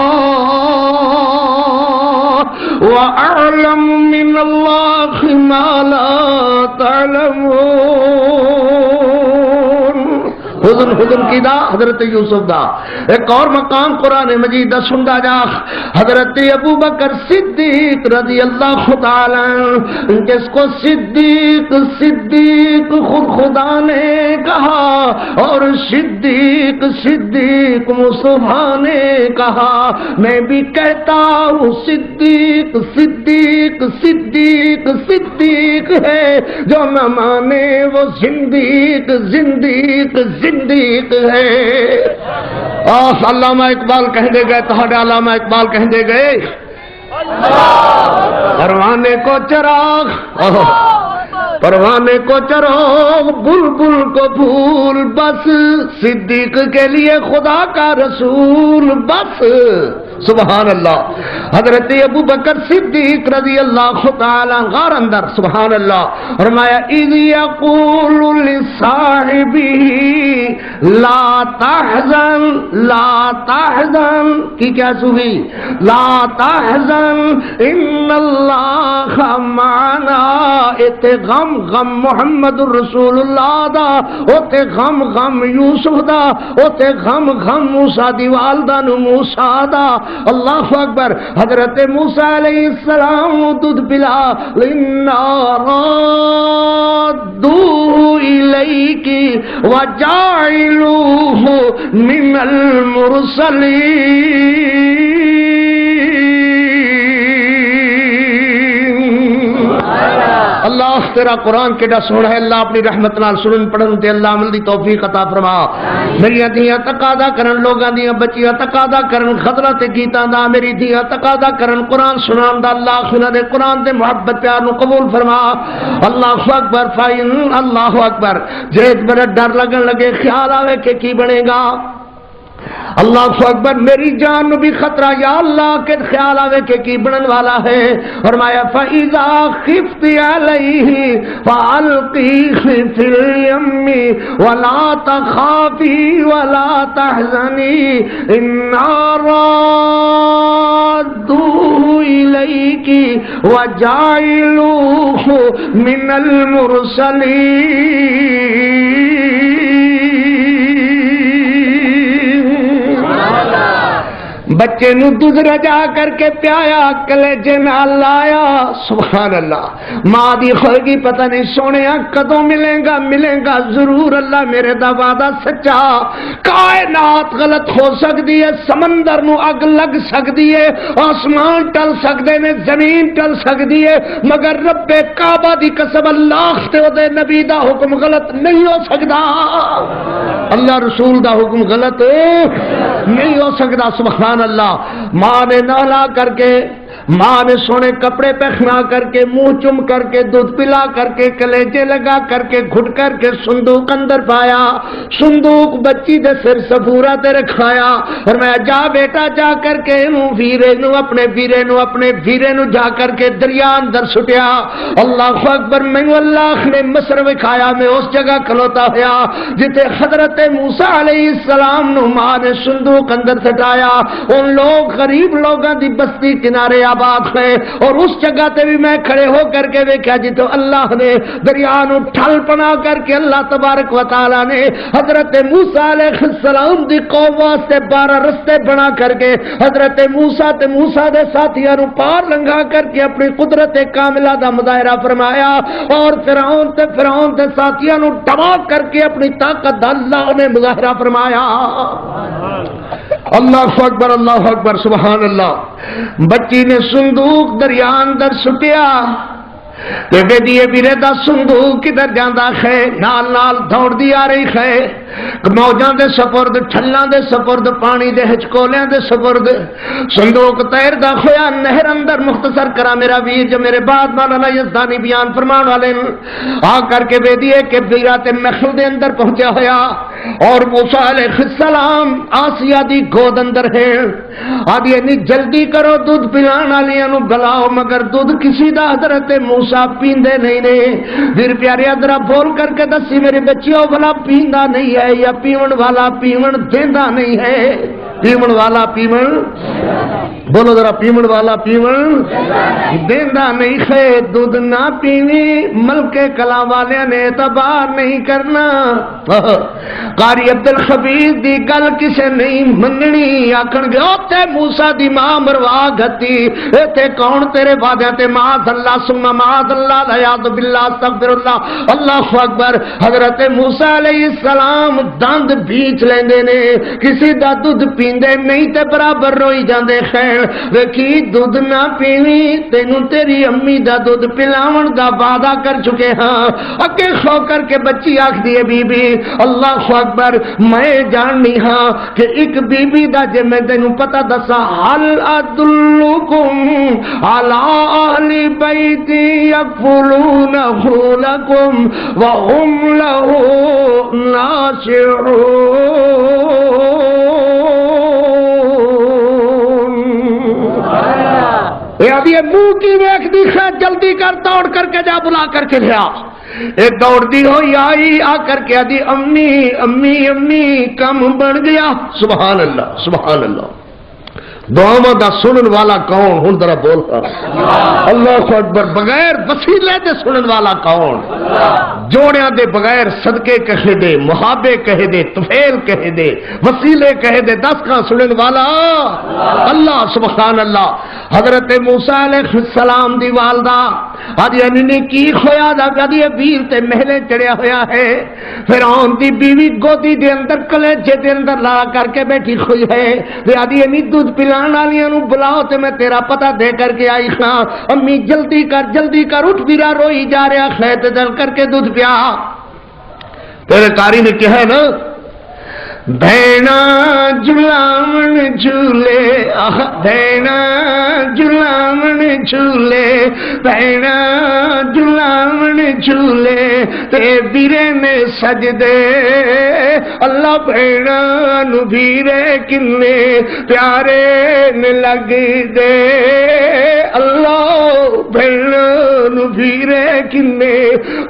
وَأَعْلَمُ مِنَ اللَّهِ مَا لَا تَعْلَمُونَ۔ حزن حزن کی دا حضرت یوسف دا۔ ایک اور مقام قرآن مجید دا سندا جا، حضرت ابو بکر صدیق رضی اللہ تعالی عنہ، جس کو صدیق صدیق خود خدا نے کہا اور صدیق صدیق مصطفیٰ نے کہا، میں بھی کہتا ہوں صدیق صدیق صدیق صدیق ہے، جو نہ مانے وہ زندیق زندیق زندیق ہے۔ علامہ اقبال کہہ دے گئے، تہاڈے علامہ اقبال کہہ دے گئے، پروانے کو چراغ پروانے کو چراغ بلبل کو پھول، بس صدیق کے لیے خدا کا رسول بس۔ سبحان اللہ۔ حضرت ابو بکر صدیق رضی اللہ تعالی غار اندر، سبحان اللہ، فرمایا اذ یقول لصاحبہ لا تحزن لا تحزن، کی کیا سوئی؟ لا تحزن ان اللہ معنا، تے غم غم محمد رسول اللہ دا، تے غم غم یوسف دا، تے غم غم موسیٰ دی والدہ نو موسیٰ دا۔ اللہ اکبر۔ حضرت موسیٰ علیہ السلام دودھ پلا، اِنَّا رَادُّوهُ إِلَيْكِ وَجَاعِلُوهُ مِنَ الْمُرْسَلِينَ۔ اللہ تیرا قرآن کیڑا سونا ہے، اللہ اپنی رحمت نال سنن پڑھن تے اللہ عمل دی توفیق عطا فرما۔ میری دھیاں تقاضا کرن، لوگاں دیاں بچیاں تقاضا کرن خضرہ تے گیتاں دا، میری دھیاں تقاضا کرن قرآن سنان دا، اللہ سنا دے قرآن دے محبت پیار نو قبول فرما۔ اللہ اکبر فائن، اللہ اکبر۔ جے میرا ڈر لگن لگے، خیال آوے کہ کی بنے گا، اللہ اکبر، میری جان نو بھی خطرہ یا اللہ کے خیال آوے کہ کی بنن والا ہے۔ فرمایا فَإِذَا خِفْتِ عَلَيْهِ فَأَلْقِيهِ فِي الْيَمِّ وَلَا تَخَافِي وَلَا تَحْزَنِي إِنَّا رَادُّوهُ إِلَيْكِ وَجَاعِلُوهُ مِنَ الْمُرْسَلِينَ۔ بچے نو دودھ رجا کر کے پیایا، کلیجے نال لایا، سبحان اللہ۔ ماں دی خوگی پتہ نہیں سونے کدوں ملے گا ضرور، اللہ میرے دا وعدہ سچا۔ کائنات غلط ہو سکتی ہے، سمندر نو اگ لگ سکتی ہے، آسمان ٹل سکتے نے، زمین ٹل سکتی ہے، مگر رب کعبہ دی قسم اللہ تے او دے نبی دا حکم غلط نہیں ہو سکتا، اللہ رسول دا حکم غلط نہیں ہو سکتا، سبحان اللہ۔ ماں نے نہلا کر کے، ماں نے سونے کپڑے پہنا کر کے، منہ چم کر کے، دودھ پلا کر کے، کلیجے لگا کر کے، گھٹ کر کے صندوق اندر پایا، صندوق بچی دے سر سفورا تے رکھایا، اور میں جا بیٹا جا کر کے اپنے ویرے نو جا کر کے دریا اندر سٹیا۔ اللہ اکبر، میں اللہ نے مصر وکھایا، میں اس جگہ کھلوتا ہوا جتے حضرت موسیٰ علیہ السلام نو ماں نے صندوق اندر سٹایا۔ ان لوگ غریب لوگاں دی بستی کنارے آباد ہے، اور اس جگہ تے بھی میں کھڑے ہو کر کے دیکھا جی تو اللہ نے دریا نو ٹھل بنا کر کے اللہ تبارک و تعالی نے حضرت موسیٰ علیہ السلام دی قوم واسطے 12 رستے بنا کر کے حضرت موسیٰ تے موسیٰ دے ساتھیاں نو پار لنگا کر کے اپنی قدرت کاملہ دا مظاہرہ فرمایا، اور فرعون تے ساتھیاں نو دبا کر کے اپنی طاقت دا اللہ نے مظاہرہ فرمایا۔ اللہ اکبر سبحان اللہ۔ بچی نے صندوق دریا اندر سٹیا، تے ویدیے ویرے دا صندوق کدھر جاندا ہے، نال نال دوڑ دی آ رہی ہے، موجاں دے سپرد، ٹھلاں دے سپرد، پانی دے ہچکولیاں دے سپرد، صندوق تیردا ہویا نہر اندر۔ مختصر کرا میرا ویر جو میرے بعد مولانا یزدانی بیان فرمان والے آ کر کے ویدیے کہ ویرا تے محل دے اندر پہنچا ہویا، اور موسیٰ علیہ السلام آسیہ دی گود اندر ہے، آدھی انی جلدی کرو دودھ پلان والیاں نو بلاؤ، مگر دودھ کسی دا حضرت موسیٰ پیندے نہیں نے۔ پھر پیارے ادرا بول کر کے دسی میرے بچیوں بلا پیندا نہیں ہے یا پیون والا پیون دیندا نہیں ہے؟ پیون والا پیون، بولو ذرا، پیون والا پیون دیندا نہیں ہے۔ دودھ نہ پیوی ملک کلا والے نے اعتبار نہیں کرنا۔ قاری عبد الخبیر دی گل کسے نہیں مننی، آکھن گے او تے موسیٰ دی ماں مروا گتی، اے تے کون تیرے وعدے تے معاذ اللہ ثم معاذ اللہ لیاذ باللہ استغفر اللہ۔ اللہ اکبر۔ حضرت موسیٰ علیہ السلام دند بیچ لیندے نے، کسی دا دودھ پیندے نہیں تے برابر روئی جاندے خیر، ویکھی دودھ نہ پیوی، تینوں تیری امی دا دودھ پلاون دا وعدہ کر چکے ہاں۔ اگے سو کر کے بچی آکھ دیے بی بی اللہ اکبر، میں جاننی ہاں کہ ایک بی بی دا جے میں تینوں پتہ دسا، حل ادلکم علی اہل بیت یکفلونہ لکم وہم لہ ناصحون۔ ابھی منہ کی ویکھ دی خیر، جلدی کر، دوڑ کر کے جا، بلا کر کے لیا۔ ایک دوڑ دی ہوئی آئی، آ کر کے آدھی امی امی امی کم بن گیا۔ سبحان اللہ سبحان اللہ۔ دعاواں دا سنن والا کون؟ ہن ذرا بول کر اللہ اکبر۔ بغیر وسیلے دے سنن والا کون؟ جوڑیاں دے بغیر صدقے کہے دے، محابے کہے دے، طفیل کہے دے، وسیلے کہے دے، 10 کا سنن والا اللہ سبحان اللہ۔ حضرت موسیٰ علیہ السلام دی والدہ آدھی انہی کی کھویا دا آدھی ویر تے محلے چڑھیا ہویا ہے، فرعون دی بیوی گودی دے اندر کلیجے دے اندر لا کر کے بیٹھی ہوئی ہے، آدھی انہی دودھ پلا والیاں نو بلاؤ تے میں تیرا پتہ دے کر کے آئی ہاں۔ امی جلدی کر اٹھ، بیرا روئی جا رہا ہے تے جل کر کے دودھ پیا۔ تیرے قاری نے کہا ہے نا بھینا جلامن جھولے بھینا جلامن جھولے بھینا جلامن جھولے تے بیرے نے سجدے اللہ بھینا نو بیرے کنے پیارے نے لگ دے اللہ بھینا نو بیرے کنے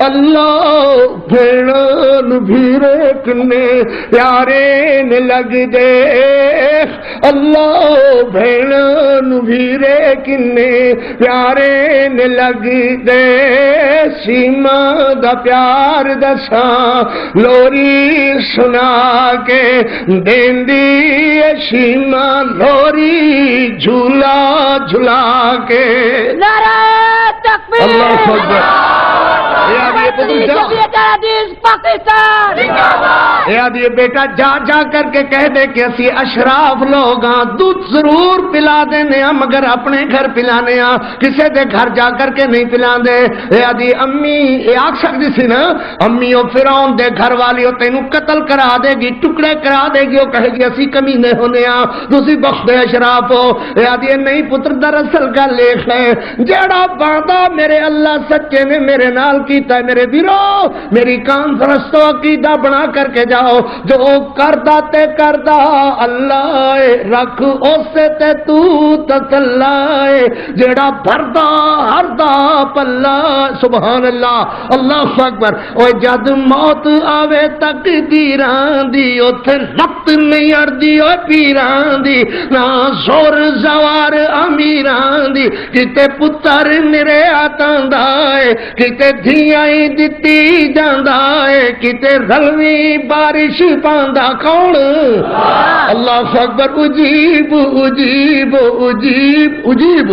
اللہ بھینا نو بیرے کنے پیارے نے لگ دے اللہ بھیڑ نو بھیرے کنے پیارے نے لگ دے سیما دا پیار دساں لوری سنا کے دیندی سیما لوری جھولا جھلا کے نعرہ تکبیر اللہ اکبر پاکستان یہ بیٹا جا جا کر کے کہہ دے کہ اسی اشراف لوگ ہاں دودھ ضرور پلا دینے ہاں مگر اپنے گھر پلانے ہاں کسے دے گھر جا کر کے نہیں پلا دے دی امی یہ آکھ سکتی سی نا امی او فرعون دے گھر والی تینوں قتل کرا دے گی ٹکڑے کرا دے گی وہ کہے گی اسی کمینے ہونے ہاں تسی بخش دے اشراف ہو دی نہیں پتر دراصل گل لکھ ہے جیڑا باندھا میرے اللہ سچے نے میرے نال کیتا ہے میرے بیرو میری کانفرنس تو عقیدہ بنا کر کے جاؤ جو کردہ تے کردہ اللہ رکھ اسے تے تو تسلائے جیڑا بھردہ ہردہ پلہ سبحان اللہ اللہ اکبر اوہ جد موت آوے تک دیران دی اتھے ربط نہیں اردی اوہ پیران دی نا زور زوار امیران دی کتے پتر میرے آتان دائے کتے دھیائی دیتی جاندائے کتے رلوی بارش پاندہ کون اللہ اکبر اجیب اجیب اجیب اجیب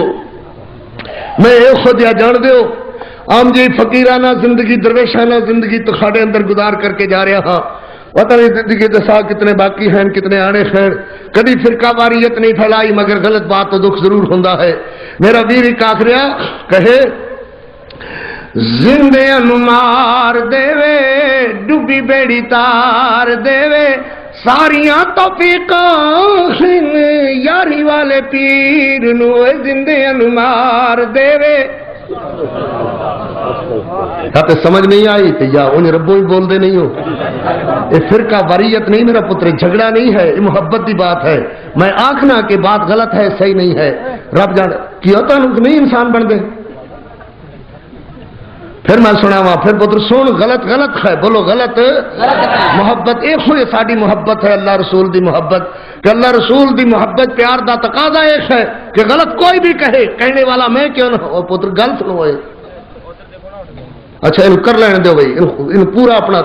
میں خود یا جان دیو عام جی فقیرانہ زندگی درویشانہ زندگی تو کھاڑے اندر گزار کر کے جا رہا ہاں پتہ نہیں زندگی دسا کتنے باقی ہیں کتنے آنے خیر کبھی فرقہ واریت نہیں پھیلائی مگر غلط بات تو دکھ ضرور ہوندہ ہے میرا ویر ایک آخریا کہے زندیاں مار دے وے ڈوبی بیڑی تار دے وے ساریاں توفیقاں یاری والے پیر نو زندیاں مار دے وے تے سمجھ نہیں آئی تے یا انہیں ربوں ہی بول دے نہیں ہو یہ فرقہ واریت نہیں میرا پتر جھگڑا نہیں ہے یہ محبت کی بات ہے میں آنکھنا کہ بات غلط ہے صحیح نہیں ہے رب جان کیا ہوتا نہیں انسان بن دے پھر میں سنا ہوا پھر پتر سن غلط غلط ہے بولو غلط محبت ایک ہوئی ساری محبت ہے اللہ رسول دی محبت کہ اللہ رسول دی محبت پیار دا تقاضا ایک ہے کہ غلط کوئی بھی کہے کہنے والا میں کیوں نہ ہو پتر گل سنو ہوئے اچھا ان کر لینے دو بھائی ان پورا اپنا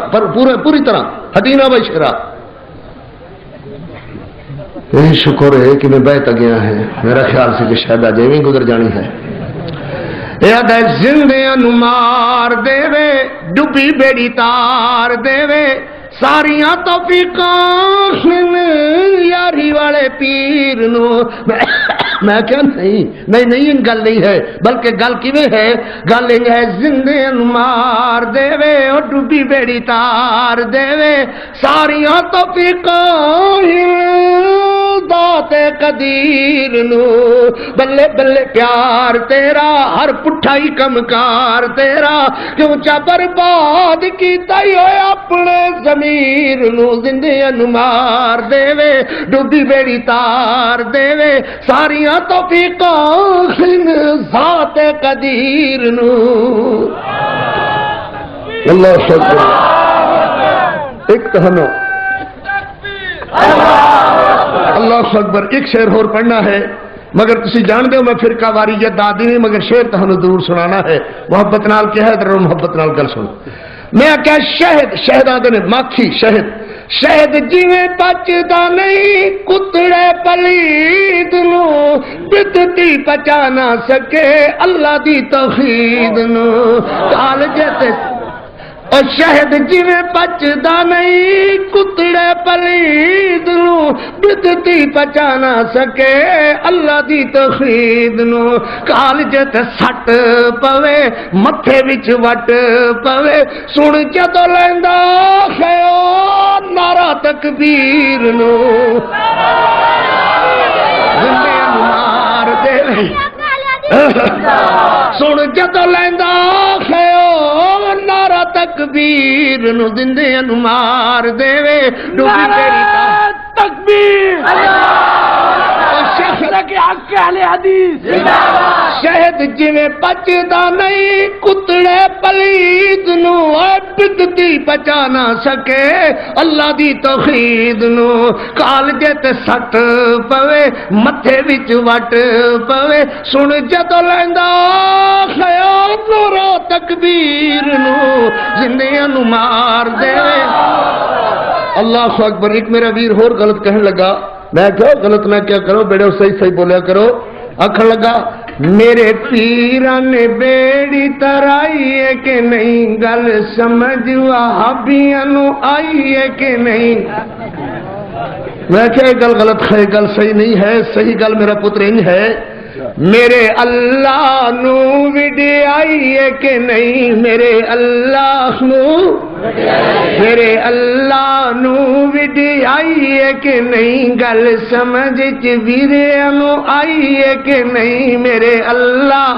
پوری طرح ہٹینا بھائی شرا یہی شکر ہے کہ میں بیت گیا ہے میرا خیال سے کہ شاید آج ایویں گزر جانی ہے یاد ہے زندیاں مار دے وے ڈبی بیڑی تار دے وے ساریاں توفیقاں یاری والے پیر نو میں کیا نہیں ان گل نہیں ہے بلکہ گل کیویں ہے گل یہ ہے زندیاں مار دے وے او ڈبی بیڑی تار دے وے ساریاں توفیقاں دات قدیر نو بلے بلے پیار تیرا ہر پٹھائی کمکار تیرا کیوں چا برباد کیتا ہی ہوئے اپنے ضمیر نو زندیاں مار دے وے ڈوبی بیڑی تار دے وے ساریاں توفیقاں ذات قدیر نو اللہ شکر ایک تہنو اللہ اکبر ایک شعر اور پڑھنا ہے مگر تسی جان دے ہو میں فرقہ واریت دادی نہیں مگر شعر تہنو ضرور سنانا ہے محبت نال کیا ہے در محبت نال گل سن میں کیا شہد شہدادے نے ماکھی شہد جیویں پچدا نہیں کتڑے پلید نو بدتی پچا نہ سکے اللہ دی توحید نو اور شہد جویں پچدا نہیں کتڑے پلید نو بدتی پچا نہ سکے اللہ دی تخرید نو کالج تے سٹ پوے متھے وچ وٹ پوے سن جدو لیندا خیو نعرہ تکبیر نو زندے مار دے سن جدو لیندا خیو نعرہ تکبیر نو زندے مار دے ڈوبی تیری تکبیر شہد جویں پچدا نہیں کتڑے پلید نو بدتی پچا نہ سکے اللہ دی توحید نو کالجے تے سٹ پوے متھے وچ وٹ پوے سن جدو لیندا خیال نورا تکبیر نو زندیاں نو مار دے اللہ اکبر. ایک میرا ویر اور غلط کہنے لگا میں کہو غلط نہ کیا کرو بیڑے صحیح صحیح بولیا کرو آخر لگا میرے پیران نے بیڑی ترائی ہے کہ نہیں گل سمجھ وہابیاں نو آئی ہے کہ نہیں میں کہ گل غلط ہے گل صحیح نہیں ہے صحیح گل میرا پتر انج ہے میرے اللہ نو وڈی آئی ہے کہ نہیں میرے اللہ نو وڈی آئی ہے کہ نہیں گل سمجھ چ ویرے نو آئی ہے کہ نہیں میرے اللہ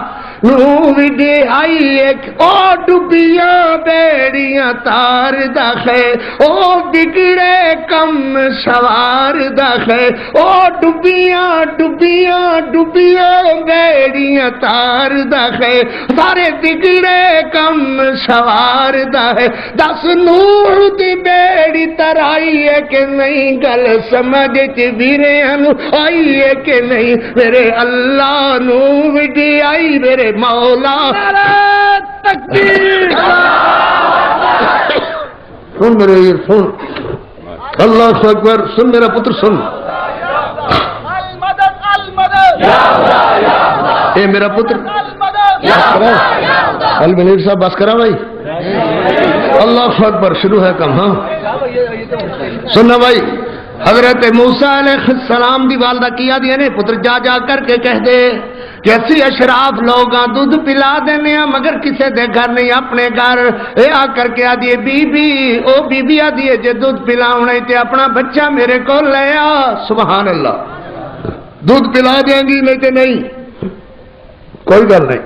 نو وڈی آئی ہے او ڈبیاں بیڑیاں تار دکھے او بگڑے کم سوار دکھے او ڈبیاں بیڑیاں تار دکھے سارے بگڑے کم سوار دکھے دس نوح دی بیڑی ترائی ہے کہ نہیں گل سمجھ چ ویریاں نو آئی ہے کہ نہیں میرے اللہ نو وڈی آئی میرے مولا تکبیر سن میرے سن اللہ اکبر سن میرا پتر سن اے میرا پتر المنیر صاحب بس کرا بھائی اللہ اکبر شروع ہے کم ہاں سننا بھائی حضرت موسیٰ علیہ السلام دی والدہ کیا دیا نے پتر جا جا کر کے کہہ دے کہ اسی اشراف لوگاں دودھ پلا دینے ہیں مگر کسے دے گھر نہیں اپنے گھر اے آ کر کے آدھیے بی بی او بی بی آدھیے جے دودھ پلاؤنے تے اپنا بچہ میرے کو لے آ سبحان اللہ دودھ پلا دیں گی نہیں تے نہیں کوئی گل نہیں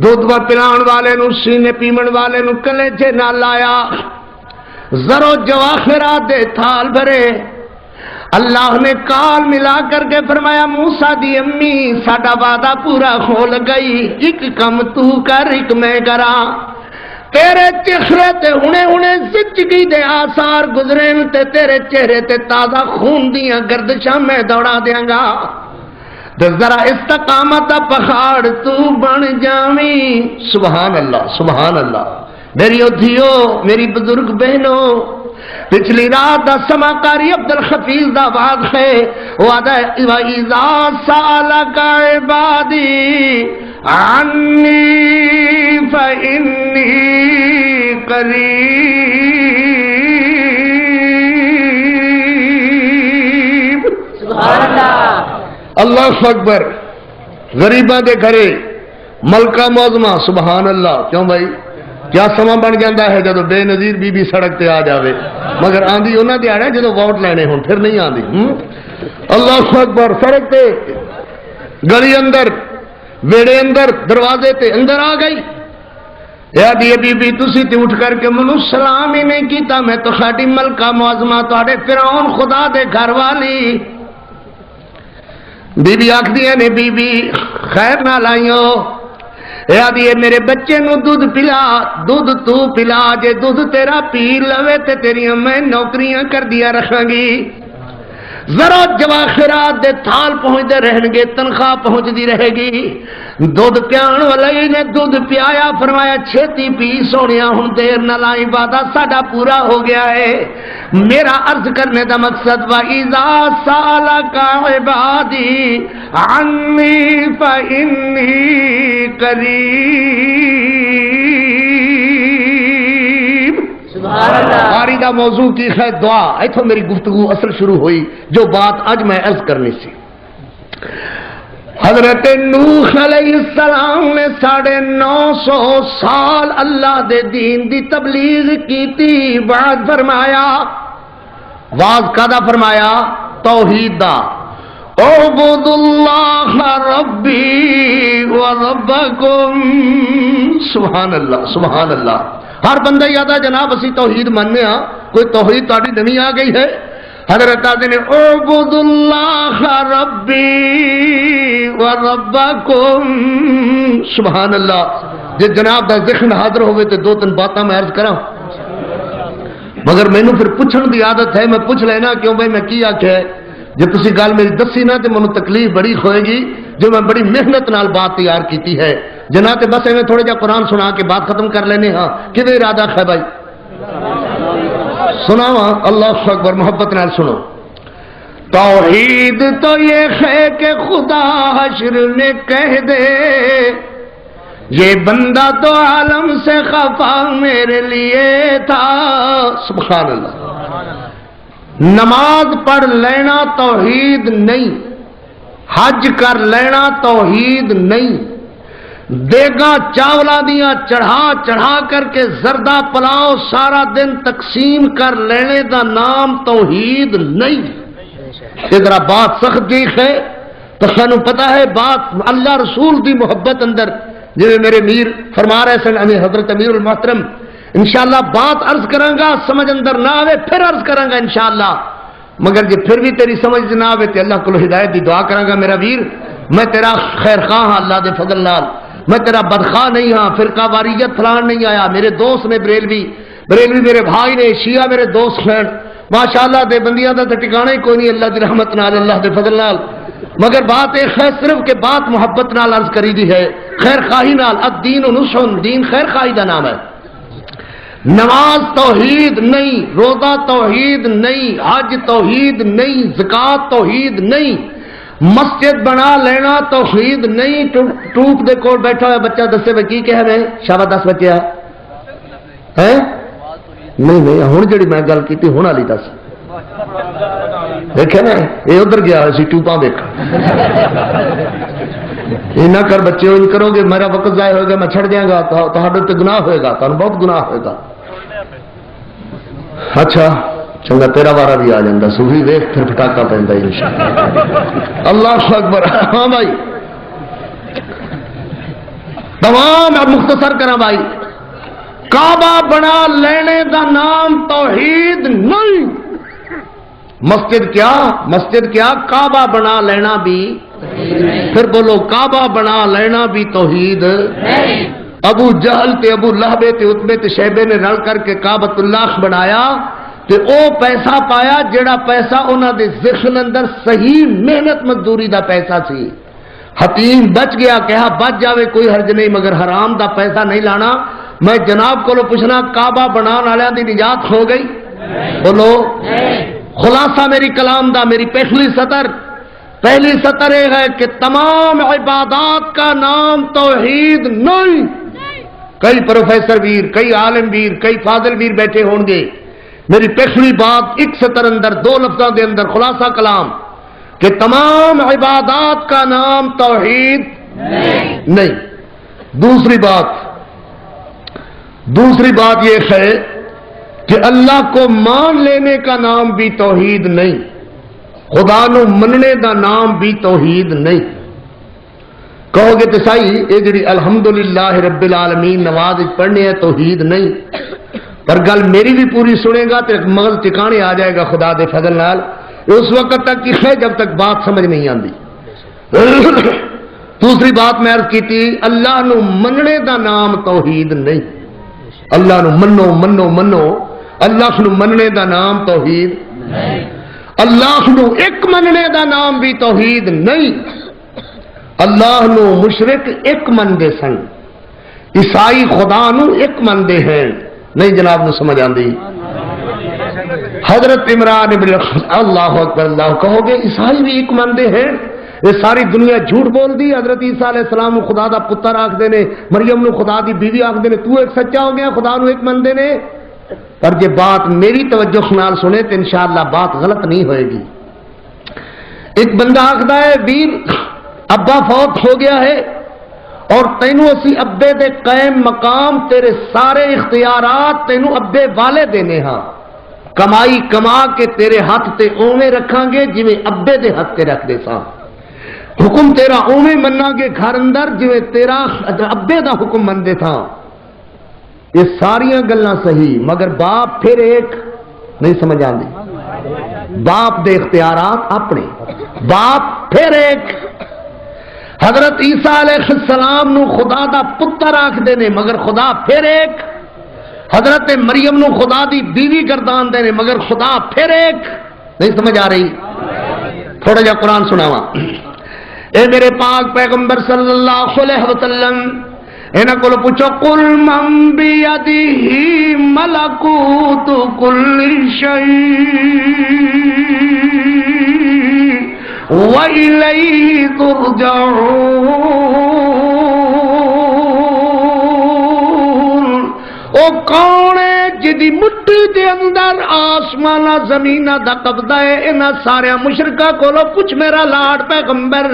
دودھ و پلاؤن والے نو سینے پیمن والے نو کلیجے نہ لایا ذرو جواخرات دے تھال بھرے اللہ نے کال ملا کر کے فرمایا موسیٰ دی امی ساڈا وعدہ پورا کھول گئی ایک کم تو کر ایک میں کرا تیرے چہرے تے ہنے زندگی دے آثار گزرین تے تیرے چہرے تے تازہ خون دیاں گردشاں میں دوڑا دیاں گا ذرا استقامت پہاڑ تو بن جاویں سبحان اللہ میری ادھیو میری بزرگ بہنوں پچھلی رات دا سما قاری عبد الحفیظ دا واض ہے وعدہ وَإِذَا سَأَلَكَ عِبَادِي عَنِّي فَإِنِّي قَرِيبٌ سبحان اللہ اکبر غریباں دے گھرے ملکہ موزمہ سبحان اللہ کیوں بھائی کیا سما بن جاتا ہے جدو بے نظیر بی بی سڑک تے آ جاوے مگر آندھی انہاں دے آڑے جدو ووٹ لینے ہون پھر نہیں آندھی اللہ اکبر سڑک تے گلی اندر ویڑے اندر دروازے تے اندر آ گئی یا دی بی بی تسی تے اٹھ کر کے منو سلام ہی نہیں کیتا میں تو خاٹی ملکہ معظمہ تواڈے فرعون خدا دے گھر والی بی بی آکھ دیا نے بی بی خیر نہ لائیو یا دیئے میرے بچے نو دودھ پلا دودھ تو پلا جے دودھ تیرا پی لوے تے تیری میں نوکریاں کر دیا رکھاں گی ذرا جواخرات دے تھال پہنچ دے رہن گے تنخواہ پہنچ دی رہے گی دودھ پیان والی نے دودھ پیایا فرمایا چھتی پی سونیا ہن دیر نہ لائی وعدہ ساڈا پورا ہو گیا ہے میرا عرض کرنے دا مقصد وَإِذَا سَأَلَكَ عِبَادِي عَنِّي فَإِنِّي قَرِيبٌ قاری دا موضوع کی ہے دعا. ایتھوں میری گفتگو اصل شروع ہوئی جو بات اج میں عرض کرنی سی. حضرت نوح علیہ السلام نے 950 سال اللہ دے دین دی تبلیغ کی تھی. بعد فرمایا واز کادا فرمایا توحید دا. اعبد اللہ ربی و ربکم. سبحان اللہ سبحان اللہ. ہر بندہ یاد ہے جناب اسی توحید ماننے ہاں. کوئی توحید تہاڈی نویں آ گئی ہے؟ حضرت آدھے نے اعبد اللہ ربی و ربکم. سبحان اللہ. جی جناب دا ذہن حاضر ہوئے تو 2-3 باتاں میں عرض کراں مگر مینوں پھر پوچھن دی عادت ہے. میں پوچھ لینا کیوں بھائی میں کی آکھیا ہے. جی تسی گل میری دسی نہ تو مینوں تکلیف بڑی ہوئے گی جو میں بڑی محنت نال بات تیار کیتی ہے. جنا تے بس ایویں تھوڑا جا قرآن سنا کے بات ختم کر لینے ہاں. کدے ارادہ ہے بھائی سناواں؟ اللہ اکبر. محبت نال سنو. توحید تو یہ ہے کہ خدا حشر میں کہہ دے یہ بندہ تو عالم سے خفا میرے لیے تھا. سبحان اللہ. نماز پڑھ لینا توحید نہیں، حج کر لینا توحید نہیں، دیگا چاولا دیا چڑھا چڑھا کر کے زردہ پلاؤ سارا دن تقسیم کر لینے دا نام توحید نہیں. ادھر بات سخت دیکھ ہے تو سانو پتا ہے بات اللہ رسول دی محبت اندر جی میرے میر فرما رہے سن حضرت امیر المحترم. انشاءاللہ بات عرض کروں گا سمجھ اندر نہ آوے پھر عرض کروں گا انشاءاللہ. مگر جی پھر بھی تیری سمجھ نہ آوے تو اللہ کو ہدایت دی دعا کروں گا. میرا ویر میں تیرا خیر خواہ ہاں اللہ دے فضل نال. میں تیرا بدخواہ نہیں ہاں. فرقہ واریت فلان نہیں آیا. میرے دوست نے بریلوی میرے بھائی نے شیعہ میرے دوست ہیں ماشاءاللہ دے بندیاں دا تے ٹھکانا ہی کوئی نہیں اللہ دی رحمت نال اللہ دے فضل نال. مگر بات ایک ہے صرف کہ بات محبت نال عرض کری دی ہے خیر خواہی نال. الدین نصح، دین خیر خواہی دا نام ہے. نماز توحید نہیں، روزہ توحید نہیں، حج توحید نہیں، زکات توحید نہیں، مسجد بنا لینا توحید نہیں. ٹوپ دے کول بیٹھا ہوا بچہ دسے میں کی کہہ رہے شابہ 10 بچے ہے نہیں نہیں ہوں جڑی میں گل کی ہوں والی دس دیکھے نا یہ ادھر گیا سی ٹوپاں دیکھ نہ کر بچے ان کرو گے میرا وقت ضائع ہوگا میں چھڑ دیا گا تو گناہ ہوئے گا تمہیں بہت گناہ ہوئے گا. اچھا چنگا تیرا وارا بھی آ جاتا صوفی ویخ پھر پٹاکا پہنتا انشاءاللہ. اللہ اکبر. ہاں بھائی تمام مختصر کرا بھائی. کعبہ بنا لینے دا نام توحید نہیں. مسجد کیا کعبہ بنا لینا بھی. پھر بولو کعبہ بنا لینا بھی توحید. ابو جہل تے ابو لہب تے عتبے تے شیبے نے رل کر کے کعبۃ اللہ بنایا تے او پیسہ پایا جڑا پیسہ انہاں دے ذہن اندر صحیح محنت مزدوری دا پیسہ سی. حتیم بچ گیا کہا بچ جاوے کوئی حرج نہیں مگر حرام دا پیسہ نہیں لانا. میں جناب کو پوچھنا کعبہ بنان والوں دی نجات ہو گئی؟ بولو. خلاصہ میری کلام دا میری پہلی سطر یہ ہے کہ تمام عبادات کا نام توحید نہیں. کئی پروفیسر ویر کئی عالم ویر کئی فاضل ویر بیٹھے ہوں گے. میری پہلی بات ایک سطر اندر 2 لفظوں کے اندر خلاصہ کلام کہ تمام عبادات کا نام توحید نہیں. دوسری بات یہ ہے کہ اللہ کو مان لینے کا نام بھی توحید نہیں. خدا نو مننے دا نام بھی توحید نہیں. کہو گے تو صحیح یہ جڑی الحمدللہ رب العالمین نماز پڑھنے ہے توحید نہیں. پر گل میری بھی پوری سنے گا تو مغز ٹکانے آ جائے گا خدا دے فضل نال. اس وقت تک کی ہے جب تک بات سمجھ نہیں آتی. دوسری بات میں عرض کی تھی اللہ نو مننے دا نام توحید نہیں. اللہ نو منو اللہ نو مننے دا نام توحید نہیں. اللہ نو ایک مننے دا نام بھی توحید نہیں. اللہ نو مشرک ایک مندے سن. عیسائی خدا نو ایک مندے ہیں. نہیں جناب نو سمجھ آندی. حضرت عمران ابن اللہ اکبر. اللہ کہو گے عیسائی بھی ایک مندے ہیں. یہ ساری دنیا جھوٹ بول دی. حضرت عیسیٰ علیہ السلام نو خدا دا پتر آکھ دے نے, مریم نو خدا دی بیوی آکھ دے نے. تو ایک سچا ہو گیا خدا نو ایک مندے نے. پر یہ بات میری توجہ نال سنے تو انشاءاللہ بات غلط نہیں ہوئے گی. ایک بندہ آخدا ہے ویر ابا فوت ہو گیا ہے اور تینوں اسی ابے دے قائم مقام تیرے سارے اختیارات تینوں ابے والے دینے ہاں. کمائی کما کے تیرے ہاتھ تے اوویں رکھاں گے جویں ابے دے ہاتھ تے رکھ دے ساں. حکم تیرا اوویں مننا گے گھر اندر جویں تیرا ابے دا حکم مندے تھا. یہ ساریاں گلاں صحیح مگر باپ پھر ایک نہیں سمجھ آندی. باپ دے اختیارات اپنے باپ پھر ایک. حضرت عیسیٰ علیہ السلام نو خدا دا پتر آکھ دینے مگر خدا پھر ایک. حضرت مریم نو خدا دی بیوی گردان دینے مگر خدا پھر ایک. نہیں سمجھ آ رہی؟ تھوڑا جا قرآن سناواں. اے میرے پاک پیغمبر صلی اللہ علیہ وسلم انہاں کولو پوچھو قل من بیدہ ملکوت کل شیء وَإِلَيْهِ تُرْجَعُونَ. او کون ہے جدی مٹی دے اندر آسمان زمین دا قبضہ ہے. انہاں سارے مشرکاں کولو پوچھ میرا لاڈ پیغمبر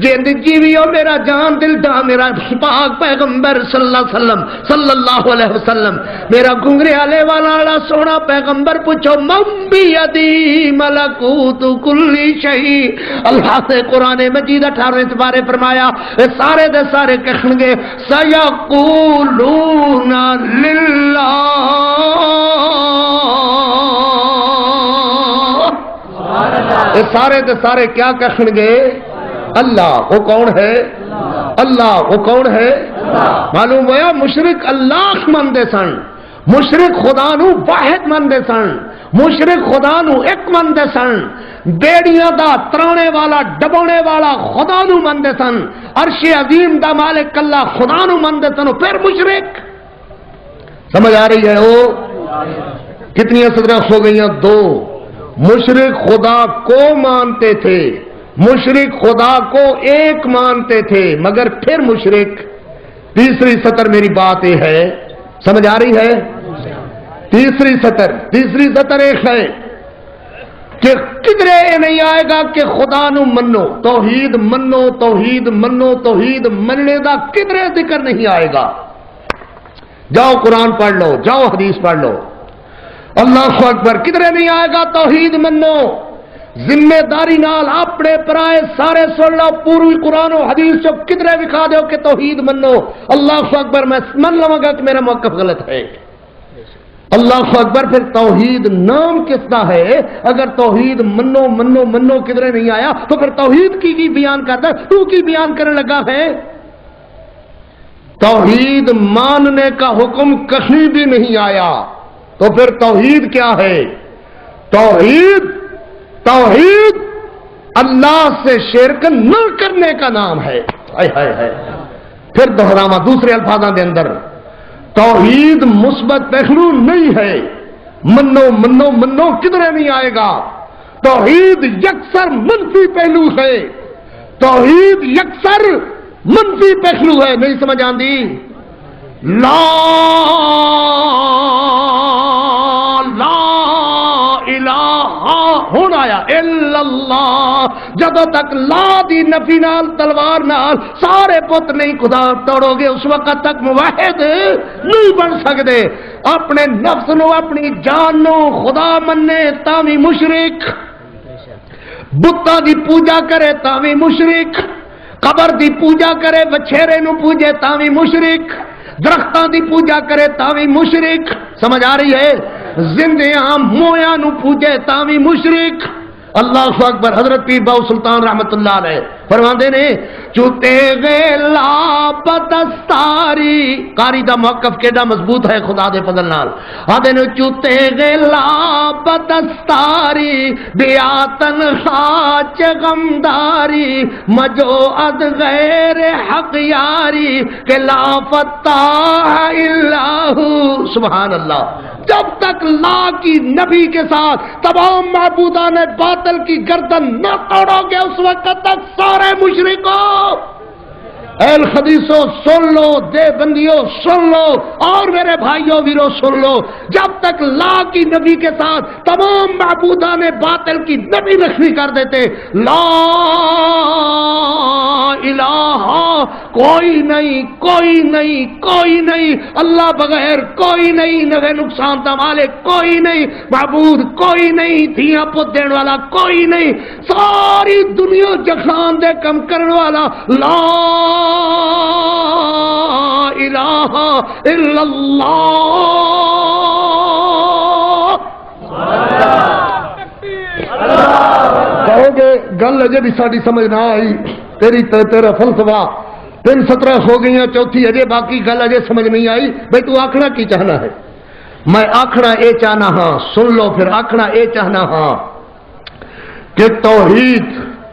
جیند جیویو میرا جان دل دا میرا پاک پیغمبر صلی اللہ علیہ وسلم میرا گھنگرے والے والا سونا پیغمبر پوچھو من بیدی ملکوت کل شیء. اللہ سے قرآن مجید 18 بارے فرمایا سارے دے سارے کہن گے سیقولون للہ. سارے دے سارے کیا کہن گے؟ اللہ. وہ کون ہے؟ اللہ. وہ کون ہے؟ معلوم ہوا مشرک اللہ مندے سن. مشرک خدا نو واحد مندے سن. مشرک خدا نو ایک مندے سن. بیڑیاں دا ترانے والا ڈبونے والا خدا نو مندے سن. عرش عظیم دا مالک اللہ خدا نو مندے سن. پھر مشرک سمجھ آ رہی ہے؟ وہ کتنی صدریں ہو گئیاں؟ 2. مشرک خدا کو مانتے تھے. مشرک خدا کو ایک مانتے تھے مگر پھر مشرک. تیسری سطر میری بات یہ ہے سمجھ آ رہی ہے؟ تیسری سطر ایک ہے کہ کدرے نہیں آئے گا کہ خدا نو منو توحید منو توحید منو توحید مننے دا کدرے ذکر نہیں آئے گا. جاؤ قرآن پڑھ لو جاؤ حدیث پڑھ لو. اللہ اکبر. کدرے نہیں آئے گا توحید منو. ذمہ داری نال اپنے پرائے سارے سن لو پوری قرآن و حدیث چو کدرے دکھا دو کہ توحید منو. اللہ اکبر. میں من لوں گا کہ میرا موقف غلط ہے. اللہ اکبر. پھر توحید نام کس کا ہے؟ اگر توحید منو منو منو کدرے نہیں آیا تو پھر توحید کی بیان کرتا ہے؟ تو کی بیان کرنے لگا ہے؟ توحید ماننے کا حکم کہیں بھی نہیں آیا تو پھر توحید کیا ہے؟ توحید اللہ سے شرک نہ کرنے کا نام ہے. پھر دہراواں دوسرے الفاظوں کے اندر توحید مثبت پہلو نہیں ہے. منو منو منو کدھر نہیں آئے گا. توحید یکسر منفی پہلو ہے. توحید یکسر منفی پہلو ہے. نہیں سمجھ آندی؟ لا الہ ہونا آیا الا اللہ. جدو تک لا دی نفی نال تلوار نال سارے پت نہیں خدا توڑو گے اس وقت تک موحد نہیں بن سکتے. اپنے نفس نو اپنی جان نو خدا مننے تاوی مشرک. بتاں دی پوجا کرے تاوی مشرک. قبر دی پوجا کرے وچھیرے نو پوجے تاوی مشرک. درختاں دی پوجا کرے تاوی مشرک. سمجھ آ رہی ہے؟ زندیاں مویاں نو پوجے تاوی مشرک. اللہ اکبر. حضرت پیر باؤ سلطان رحمت اللہ علیہ فرماندے نے چوتے غیلا بدستاری. قاری دا موقف کیڑا مضبوط ہے خدا دے فضل نال. آدھے نے چوتے غیلا بدستاری بیا تنہا غمداری مجو اد غیر حق یاری کہ لا فتح اللہ. سبحان اللہ. جب تک لا کی نبی کے ساتھ تمام معبودان باطل کی گردن نہ توڑو گے اس وقت تک سارے مشرکوں اے الحدیثو سن لو، دے بندیوں سن لو، اور میرے بھائیوں ویرو سن لو، جب تک لا کی نبی کے ساتھ تمام معبودان باطل کی نبی نشری کر دیتے، لا الہ کوئی نہیں، کوئی نہیں، کوئی نہیں، اللہ بغیر کوئی نہیں، نفع نقصان کا مالک کوئی نہیں، معبود کوئی نہیں، دھیاں پت دین والا کوئی نہیں، ساری دنیا جہان دے کم کرنے والا، لا الہ الا اللہ۔ کہو گے گل اجے بھی ساری سمجھ نہ آئی، تیرا فلسفہ 3-17 ہو گئی ہیں، چوتھی اجے باقی گل اجے سمجھ نہیں آئی، بھئی تو آکھنا کی چاہنا ہے؟ میں آکھنا اے چاہنا ہاں، سن لو پھر، آکھنا اے چاہنا ہاں کہ توحید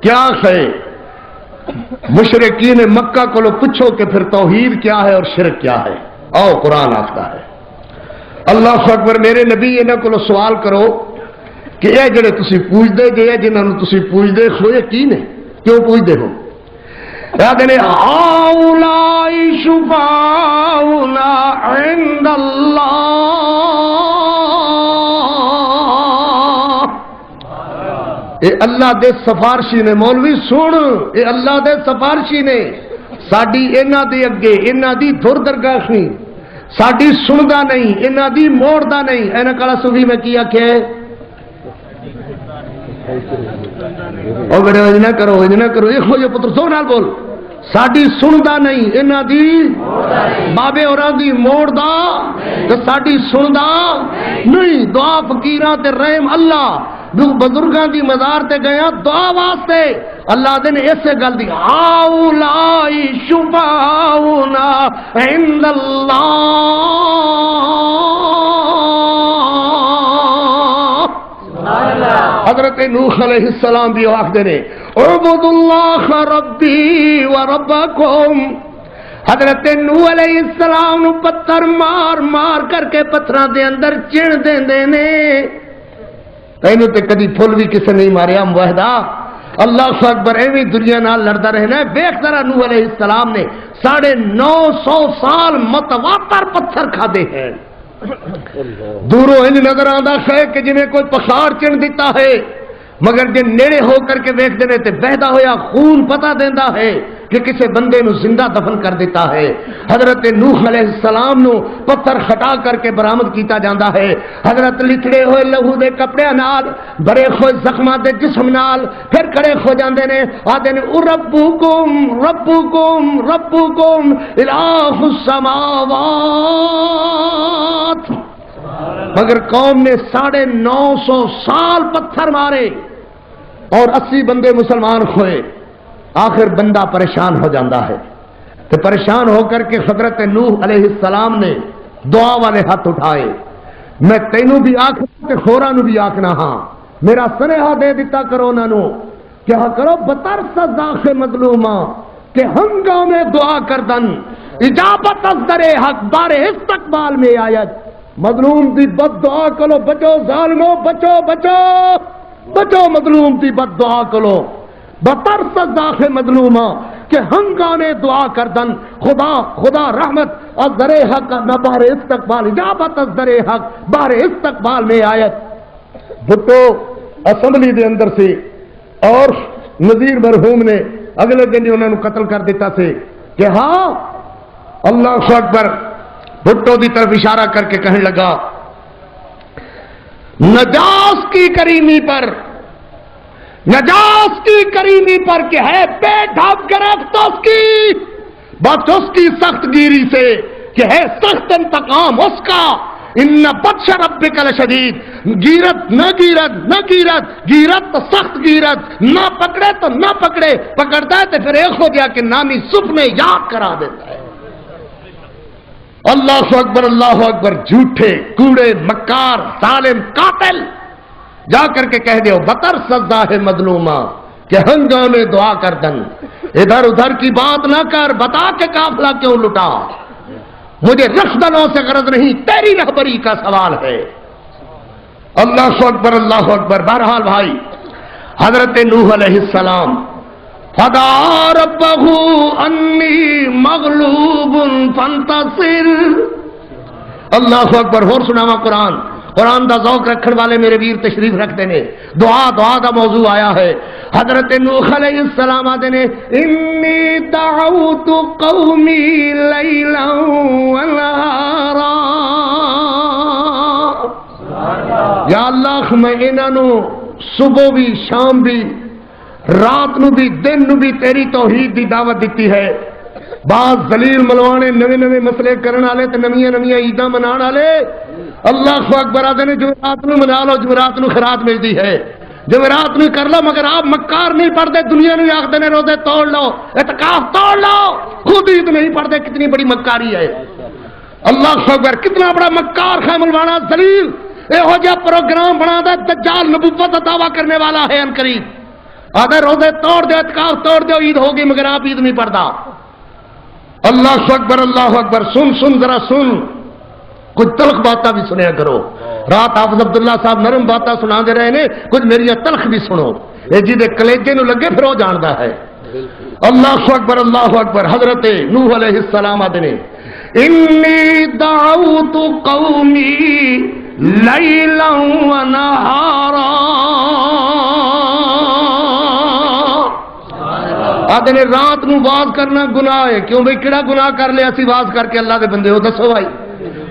کیا ہے؟ مشرکین مکہ کو پوچھو کہ پھر توحید کیا ہے اور شرک کیا ہے؟ آؤ قرآن آختا ہے، اللہ اکبر، میرے نبی انہاں کو سوال کرو کہ اے جڑے تسی پوچھدے جے، جنہاں نوں تسی پوچھدے ہو یہ کی نے، کیوں پوچھدے ہو؟ یادنے ہاؤلائی شفاؤنا عند اللہ، اے اللہ دے سفارشی نے، مولوی سن، اے اللہ دے سفارشی نے، ساڈی انہاں دے اگے انہاں دی دھر درگاہ نہیں، ساڈی سندا نہیں، انہاں دی موڑدا نہیں۔ اینا کلا صوفی میں کیا کہ او بڑے وج نہ کرو، وج نہ کرو، ایک ہو جو پتر سو نال بول، ساڈی سندا نہیں، انہاں دی بابے اوراں دی موڑدا تے ساڈی سندا نہیں۔ دعا فقیراں تے رحم اللہ، بزرگاں دی مزار تے گیا دعا واسطے، اللہ دے نے اسے گل دی، ہاؤلائی شفاؤنا عند اللہ، حضرت نوح علیہ السلام بھی آخدے نے اعبدوا اللہ ربی و ربکم، حضرت نوح علیہ السلام نو پتھر مار مار کر کے پتھراں دے اندر چن دیندے نے، تینوں تے کدی پھل بھی کسے نہیں ماریا موحدہ، اللہ اکبر، ایویں دنیا نال لڑدا رہنا ہے۔ ویکھ ذرا نوح علیہ السلام نے 950 سال متواتر پتھر کھادے ہیں، دوروں انج نظر آندا ہے کہ جویں کوئی پخار چن دیتا ہے، مگر جے نیڑے ہو کر کے ویکھدے نے تے بہدا ہویا خون پتہ دیندا ہے کہ کسے بندے نو زندہ دفن کر دیتا ہے۔ حضرت نوح علیہ السلام نو پتھر ہٹا کر کے برآمد کیتا جاندا ہے، حضرت لتڑے ہوئے لہو دے کپڑیاں نال، بھرے ہوئے زخماں دے جسم نال پھر کھڑے ہو جاندے نے، آدے نے ربکم ربکم ربکم الہ السماوات، مگر قوم نے 950 سال پتھر مارے اور 80 بندے مسلمان ہوئے، آخر بندہ پریشان ہو جاتا ہے، تو پریشان ہو کر کے حضرت نوح علیہ السلام نے دعا والے ہاتھ اٹھائے، میں تینوں بھی آخنا تے ہوراں نو بھی آخنا ہاں، میرا سنیہا دے دیتا کرو انہاں نو، کیا کرو بترس داخ مظلوماں کہ ہنگامے دعا کردن اجابت از در حق بار استقبال میں آیت، مظلوم دی بد دعا کرو، بچو ظالمو، بچو بچو بچو، مظلوم دی بد دعا کرو، بترس داخ مظلوماں کہ ہنگامے دعا کردن خدا خدا رحمت از در حق نہ بار استقبال، اجابت از در حق بار استقبال میں آیت۔ بھٹو اسمبلی دے اندر سے اور نذیر مرحوم نے اگلے دن انہوں نے قتل کر دیتا سے کہ ہاں اللہ اکبر، بھٹو دی طرف اشارہ کر کے کہنے لگا نجاس کی کریمی پر، نجاس کی کریمی پر کہ ہے بے ڈھب گرفت اس کی، بات اس کی سخت گیری سے کہ ہے سخت انتقام اس کا، ان بطش ربک لشدید، گیرت نہ گیرت نہ گیرت، گیرت تو سخت گیرت، نہ پکڑے تو نہ پکڑے، پکڑتا ہے تو پھر ایک ہو گیا کہ نامی سپنے یاد کرا دیتا ہے۔ اللہ اکبر، جھوٹے کوڑے مکار ظالم قاتل، جا کر کے کہہ دیو بطر سزا ہے مظلومہ کہ ہنگامے دعا کردن، ادھر ادھر کی بات نہ کر، بتا کے قافلہ کیوں لٹا، مجھے رخدنوں سے غرض نہیں، تیری رہبری کا سوال ہے۔ اللہ اکبر۔ بہرحال بھائی، حضرت نوح علیہ السلام فدعا ربہ انی مغلوب فانتصر. اللہ اکبر. اور سناوا قرآن. قرآن دا ذوق رکھن والے میرے ویر تشریف رکھتے نے. دعا دا موضوع آیا ہے. حضرت نوح علیہ السلام آتے نے انی دعوت قومی لیلا ونہارا. یا اللہ میں انہوں صبح بھی شام بھی رات نو بھی دن نو بھی تیری توحید دی دعوت دیتی ہے. بعض ذلیل ملوانے نوے نوے مسئلے کرنے والے تے نویاں نویاں عیداں منانے والے اللہ اکبر آدھے نے جمعرات نو منا لو جمعرات نو خیرات ملتی ہے جمعرات نو کر لو مگر آپ مکار نہیں پڑھتے دنیا نو آختے نے روزے توڑ لو اعتکاف توڑ لو خود عید نہیں پڑھتے. کتنی بڑی مکاری ہے. اللہ اکبر. کتنا بڑا مکار ہے ملوانا ذلیل. یہو جہاں پروگرام بنا دے دجال نبوت کا دعویٰ کرنے والا ہے ان قریب. آدھے روزے توڑ دو اعتکاف توڑ دو عید ہوگی مگر آپ عید نہیں پڑھتا. اللہ اکبر اللہ اکبر. سن ذرا سن. کچھ تلخ باتیں بھی سنیا کرو. رات حافظ عبداللہ صاحب نرم باتیں سنا دے رہے ہیں کچھ میری تلخ بھی سنو. یہ جی کلیجے نو لگے پھر وہ جانتا ہے. اللہ اکبر اللہ اکبر. حضرت نوح علیہ السلام آتے نے انی دعوت قومی لیلا ونہارا. آدھے نے رات نو واز کرنا گناہ ہے. کیوں بھئی کیڑا گناہ کر لیا اسی واز کر کے اللہ دے بندے ہو دسو بھائی.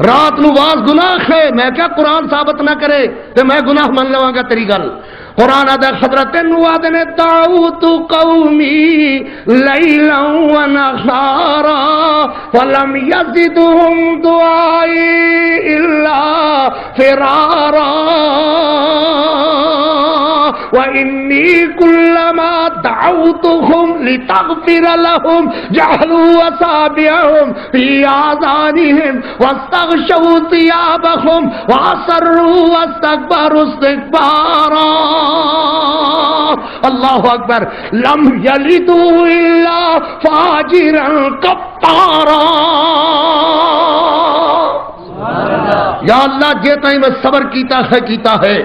رات نو واز گناہ ہے. میں کیا قرآن ثابت نہ کرے تو میں گناہ من لواں گا تیری گل. قرآن آدھے حضرت نو آدھے نے دعوت قومی لیلا ونہارا فلم یزدہم دعائی الا فرارا وَإِنِّي كُلَّمَا دَعَوْتُهُمْ لِتَغْفِرَ لَهُمْ جَعَلُوا أَصَابِعَهُمْ فِي آذَانِهِمْ وَاسْتَغْشَوْا ثِيَابَهُمْ وَأَصَرُّوا وَاسْتَكْبَرُوا اسْتِكْبَارًا. اللہ اکبر. لَمْ يَلِدُوا إِلَّا فَاجِرًا كَفَّارًا. یا اللہ جے تائیں میں صبر کیتا ہے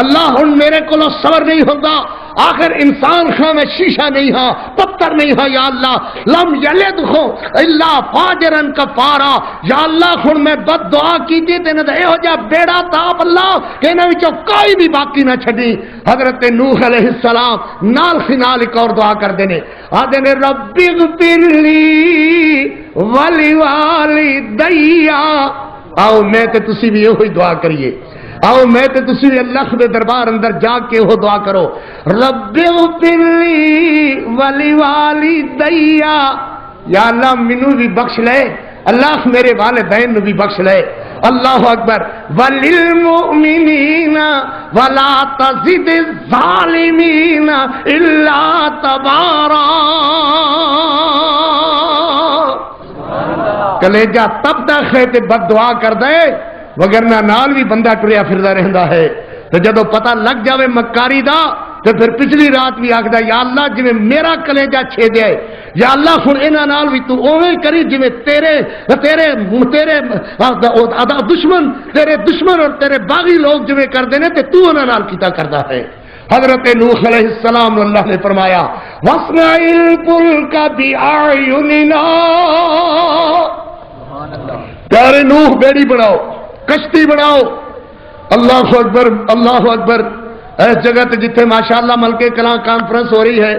اللہ ہن میرے کو صبر نہیں ہوگا. آخر انسان خواہ میں شیشہ نہیں ہاں پتھر نہیں ہاں. یا اللہ لم یلد ہو الا فاجرن کفارا. یا اللہ ہن میں بد دعا کیتی تے نہ اے ہو جا بیڑا تاپ اللہ کہ انہاں وچوں کوئی بھی باقی نہ چھڈی. حضرت نوح علیہ السلام نال خنال ایک اور دعا کردے نے. آدھے نے رب اغفر لی ولی والدی. آؤ میں تے تسی بھی یہی دعا کریے. آؤ میں تے تسی بھی اللہ دے دربار اندر جا کے وہ دعا کرو. رب اغفر لی ولی والدی. یا اللہ مینوں بھی بخش لے اللہ میرے والدین نو بھی بخش لے. اللہ اکبر. وللمؤمنین ولا تزد الظالمین الا تبارا. کلیجہ تب تک ہے تے بد دعا کر دے وگرنہ نال بھی بندہ ٹریا پھردا رہندا ہے. تو جدو پتہ لگ جاوے مکاری دا تو پھر پچھلی رات بھی آکھدا یا اللہ جویں میرا کلیجہ چھیدیا ہے یا اللہ ہن انہاں نال بھی تو اوویں کری جویں تیرے دشمن اور تیرے باغی لوگ جویں کردے نے تے تو انہاں نال کیتا کردا ہے. حضرت نوح علیہ السلام اللہ نے فرمایا وَاصْنَعِ الْفُلْكَ بِأَعْيُنِنَا. پیارے نوح بیڑی بناؤ کشتی بناؤ. اللہ اکبر اللہ اکبر. اس جگہ تے جتھے ماشاءاللہ ملکے کلاں کانفرنس ہو رہی ہے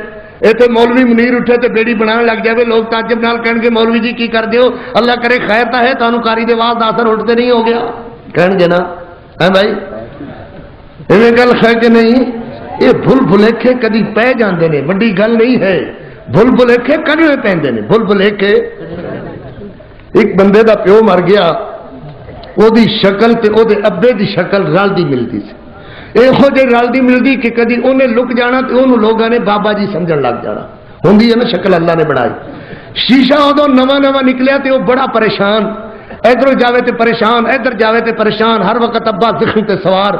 ایتھے مولوی منیر اٹھے تے بیڑی بنانے لگ جاوے لوگ تعجب نال کہن گے مولوی جی کی کر دیو اللہ کرے خیر تا ہے تانوں کاری دے واز دا اثر اٹھتے نہیں ہو گیا کہن گے نا ہے بھائی ایویں گل ہے کہ نہیں. یہ بھول بھلیکھے کدی پے جاندے نے بڑی گل نہیں ہے. بھول بھلیکھے کدی پیندے نے. بھول بھلیکھے ایک بندے دا پیو مر گیا او دی شکل تے او دے ابے دی شکل رلدی ملدی سی. یہو جی رلدی ملدی کہ کدی انہیں لک جانا تے انہوں لوگوں نے بابا جی سمجھن لگ جانا. ہوندی ہے نا شکل اللہ نے بنائی. شیشہ ادو نواں نکلیا تے وہ بڑا پریشان ادھر جاوے تے پریشان ادھر جاوے تے پریشان ہر وقت ابا ذکر تے سوار.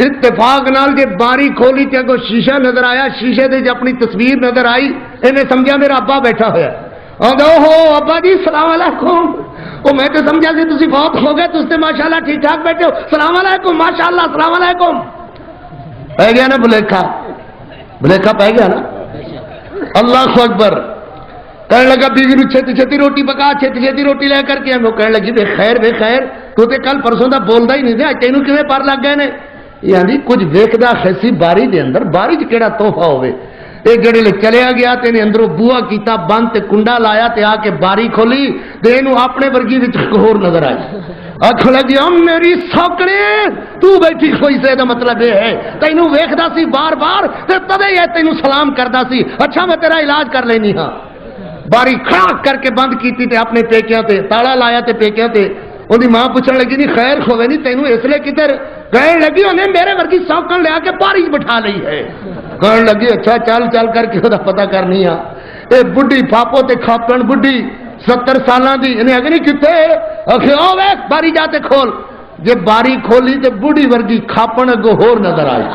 اتفاق نال جے باری کھولی تے اگوں شیشہ نظر آیا شیشے دے اپنی تصویر نظر آئی انہیں سمجھا میرا ابا بیٹھا ہوا. ہو ابا جی سلام علیکم. وہ میں تو سمجھا سی تسی فوت ہو گئے تس تے ماشاءاللہ ٹھیک ٹھاک بیٹھے ہو سلام علیکم ماشاءاللہ سلام علیکم. پہ گیا نا بلیکھا پہ گیا نا. اللہ اکبر. کہنے لگا بیوی نو چھتی چھتی روٹی پکا، چھتی چھتی روٹی لے کر کے وہ کہنے لگی بے خیر تو تے کل پرسوں دا بولدا ہی نہیں تے تینوں کیویں پر لگ گئے نے؟ یعنی کچھ ویکھدا خیسی باری دے اندر، باری چ کیڑا تحفہ ہوے؟ تے جڑے لے چلیا گیا تے نے اندروں بوا کیتا بند تے کنڈا لایا تے آ کے باری کھولی تے اینو اپنے ورگی وچ ہور نظر آئی، آکھن لگی میری سوکڑے تو بیٹھی ہوئی سے دا مطلب یہ ہے تینوں ویکھدا سی بار بار تے تدے یہ تینوں سلام کردا سی، اچھا میں تیرا علاج کر لینی ہاں۔ باری کھڑا کر کے بند کیتی تے اپنے پیکیاں تے تالا لایا تے پیکیاں تے اندی ماں پوچھن لگی نہیں خیر کھوے نہیں تینوں اس لیے کدھر؟ کہنے لگی انہیں میرے ورگی سوکن لیا کے باری بٹھا لی ہے۔ کہنے لگی اچھا چل کر کے دا پتہ کرنی آ اے بڈھی پاپو تے کھاپن بڈھی 70 سالاں دی انہیں اگنی کتے اکھے او ویکھ باری جاتے کھول، جے باری کھولی تے بڈھی ورگی کھاپن اگو ہور نظر آئی،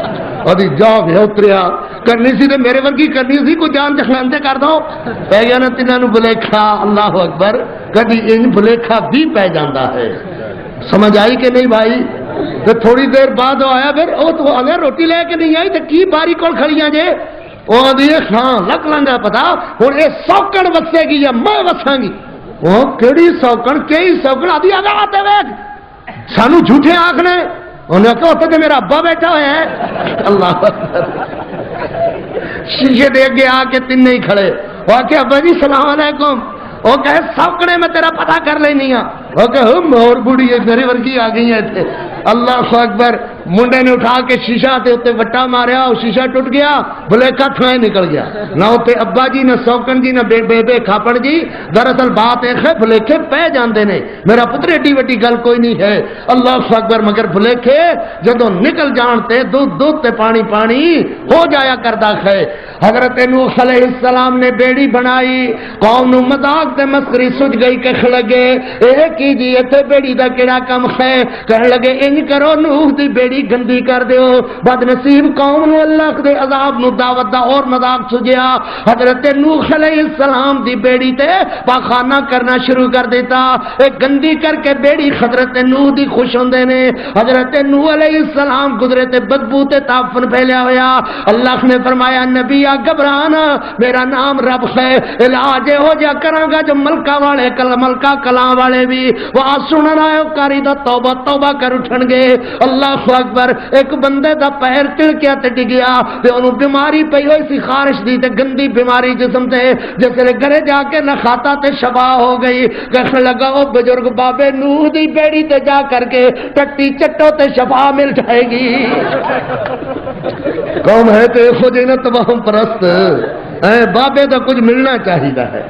ادی جا وے اتریا کرنی سی تے میرے ورگی کرنی سی، کوئی جان جہان تے کر دو پہ گیا نا تیناں نو بھلیکھا۔ اللہ اکبر، کدی ان بھلیکھا بھی پہ جاندا ہے، سمجھ آئی کہ نہیں بھائی؟ تو تھوڑی دیر بعد آیا پھر وہ تو اگر روٹی لے کے نہیں آئی تو کی باری کول کھڑیاں جے؟ وہ آدھی ہاں لگ لنگا پتا ہوں یہ سوکڑ وسے گی یا میں وساں گی؟ وہ کیڑی سوکڑ کئی سوکڑ آدھی آگا آتے ویک سانو جھوٹے آنکھنے انہیں کہا ہوتا کہ میرا ابا بیٹھا ہوئے ہے۔ اللہ شیشے دے گے آ کے تین نہیں کھڑے، وہ کہ ابا جی سلام علیکم، وہ کہے سوکڑے میں تیرا پتہ کر لینی ہاں، وہ کہ اور بوڑھی ہے میری ورگی آ گئی ہے۔ اللہ اکبر، منڈے نے اٹھا کے شیشہ تے اتنے وٹا ماریا، وہ شیشہ ٹوٹ گیا، بھلیکا تھوئے نکل گیا، نہ اتنے ابا جی نہ سوکن جی نہ بے کھاپڑ جی۔ دراصل بات ایک ہے بھلیکے پہ جاندے نے، میرا پتر ایڈی وڈی گل کوئی نہیں ہے۔ اللہ اکبر، مگر بھلیکے جدوں نکل جانتے دودھ تے پانی ہو جایا کردا ہے۔ حضرت نوح علیہ السلام نے بیڑی بنائی، قوم نو مذاق تے مسخری سج گئی، کہنے لگے اے کی جی ایتھے بیڑی دا کیڑا کم ہے؟ کہنے لگے انج کرو نوح دی بیڑی گندی کر دیو، بد نصیب قوم نو اللہ دے عذاب نو دعوت دا اور مذاق سجیا۔ حضرت نوح علیہ السلام دی بیڑی تے پاخانہ کرنا شروع کر دیتا، اے گندی کر کے بیڑی حضرت نوح دی خوش ہوندے نے۔ حضرت نوح علیہ السلام گزرے تے بدبو تے تعفن پھیلیا ہویا، اللہ نے فرمایا نبی گھبرانا، میرا نام رب ہے، علاج ہو جا کراں گا جو ملکہ والے ملکہ کلاں والے بھی وہ سنن آئے کاری دا توبہ توبہ کر اٹھن گے۔ اللہ اکبر، ایک بندے دا پیر تڑکیا تے ڈگیا تے انہوں بیماری پئی ہوئی سی خارش دی تے گندی بیماری جسم تے، جس نے گھرے جا کے نہ کھاتا تے شفا ہو گئی۔ کہنے لگا او بزرگ بابے نوح دی بیڑی تے جا کر کے ٹٹی چٹو تے شفا مل جائے گی۔ قوم ہے تے خود انہیں تباہم پرست، بابے تو کچھ ملنا چاہیے ہے،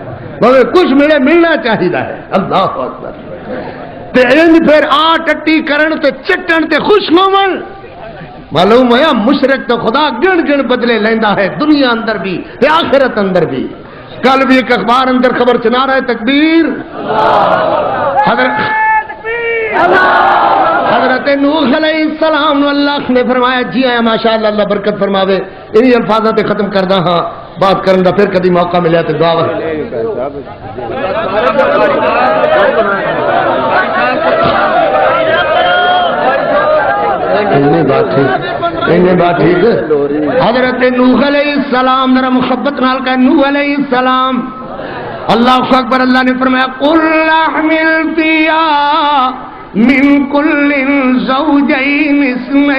بابے کچھ ملنا چاہیے ہے۔ اللہ اکبر، تے پھر آ ٹٹی کرن تے چٹن تے خوش ہوون۔ معلوم ہے مشرک تو خدا گن بدلے لیندا ہے، دنیا اندر بھی تے آخرت اندر بھی۔ کل بھی ایک اخبار اندر خبر چنا رہا ہے تکبیر، حضرت نوح علیہ السلام نے اللہ نے فرمایا جی آیا ماشاءاللہ، اللہ برکت فرماوے۔ انہی الفاظات ختم کردا ہاں، بات کرن دا پھر کدی موقع ملیا تے دعا بات ٹھیک۔ حضرت نوح علیہ السلام ذرا محبت نال کہ نوح علیہ السلام، اللہ اکبر، اللہ نے فرمایا قل احمل فیہا من کل زوجین اثنین،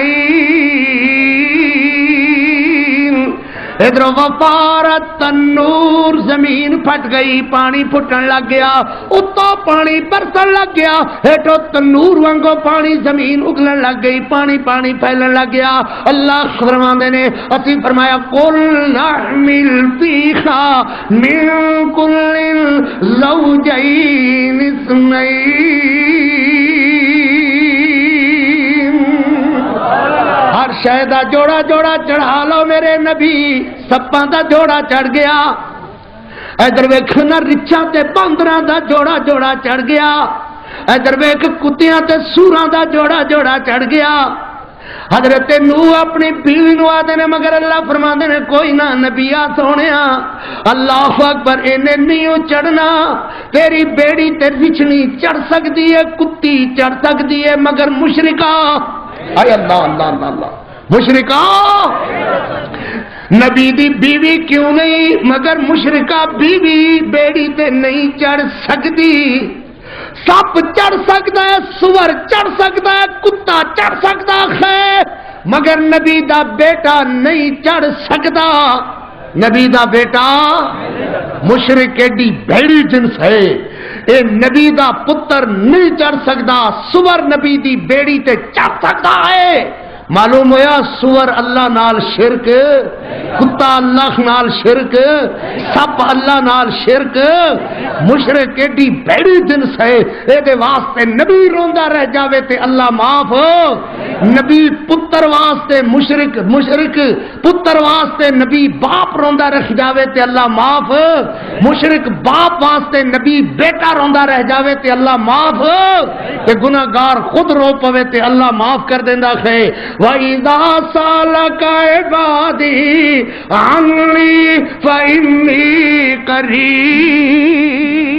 ادھر وفارت تنور، زمین پھٹ گئی، پانی پھٹن لگ گیا، اتو پانی برسن لگ گیا، ہیٹو تنور وانگو پانی، زمین اگلن لگ گئی، پانی پھیلن لگ گیا۔ اللہ فرماندے نے اسی فرمایا قل نحمل فیہا من کل زوجین اثنین، ہر شے دا جوڑا چڑھا لو میرے نبی، سپاں دا جوڑا چڑھ گیا، ادھر ویکھ نہ رچاں تے باندراں دا جوڑا چڑھ گیا، ادھر ویکھ کتیاں تے سوراں دا جوڑا چڑھ گیا۔ حضرت نوح اپنی بیوی نو آدھے نے مگر اللہ فرماندے نے کوئی نہ نبیا سونیا، اللہ اکبر، انہیں نہیں چڑھنا، تیری بیڑی تے رچھنی چڑھ سکتی ہے، کتی چڑھ سکتی ہے، مگر مشرکہ، اے اللہ اللہ اللہ اللہ، مشرکہ نبی دی بیوی کیوں نہیں مگر مشرکہ بیوی بیڑی تے نہیں چڑھ سکتی سپ چڑھ سکتا ہے سور چڑھ سکتا ہے کتا چڑھ سکتا ہے مگر نبی دا بیٹا نہیں چڑھ سکتا نبی دا بیٹا مشرک ایڈی بھیڑی جنس ہے اے نبی دا پتر نہیں چڑھ سکتا سور نبی دی بیڑی تے چڑھ سکتا ہے معلوم ہویا سور اللہ نال شرک کتا اللہ نال شرک سپ اللہ نال شرک مشرک ایڈی بھیڑی جنس ہے اے دے واسطے نبی روندا رہ جاوے تے اللہ معاف نبی پتر واسطے مشرک پتر واسطے نبی باپ روندا رہ جاوے تے اللہ معاف مشرک باپ واسطے نبی بیٹا روندا رہ جاوے تے اللہ معاف تے گناہگار خود رو پوے تے اللہ معاف کر دیندا ہے وَإِذَا سَأَلَكَ عِبَادِي عَنِّي فَإِنِّي قَرِيبٌ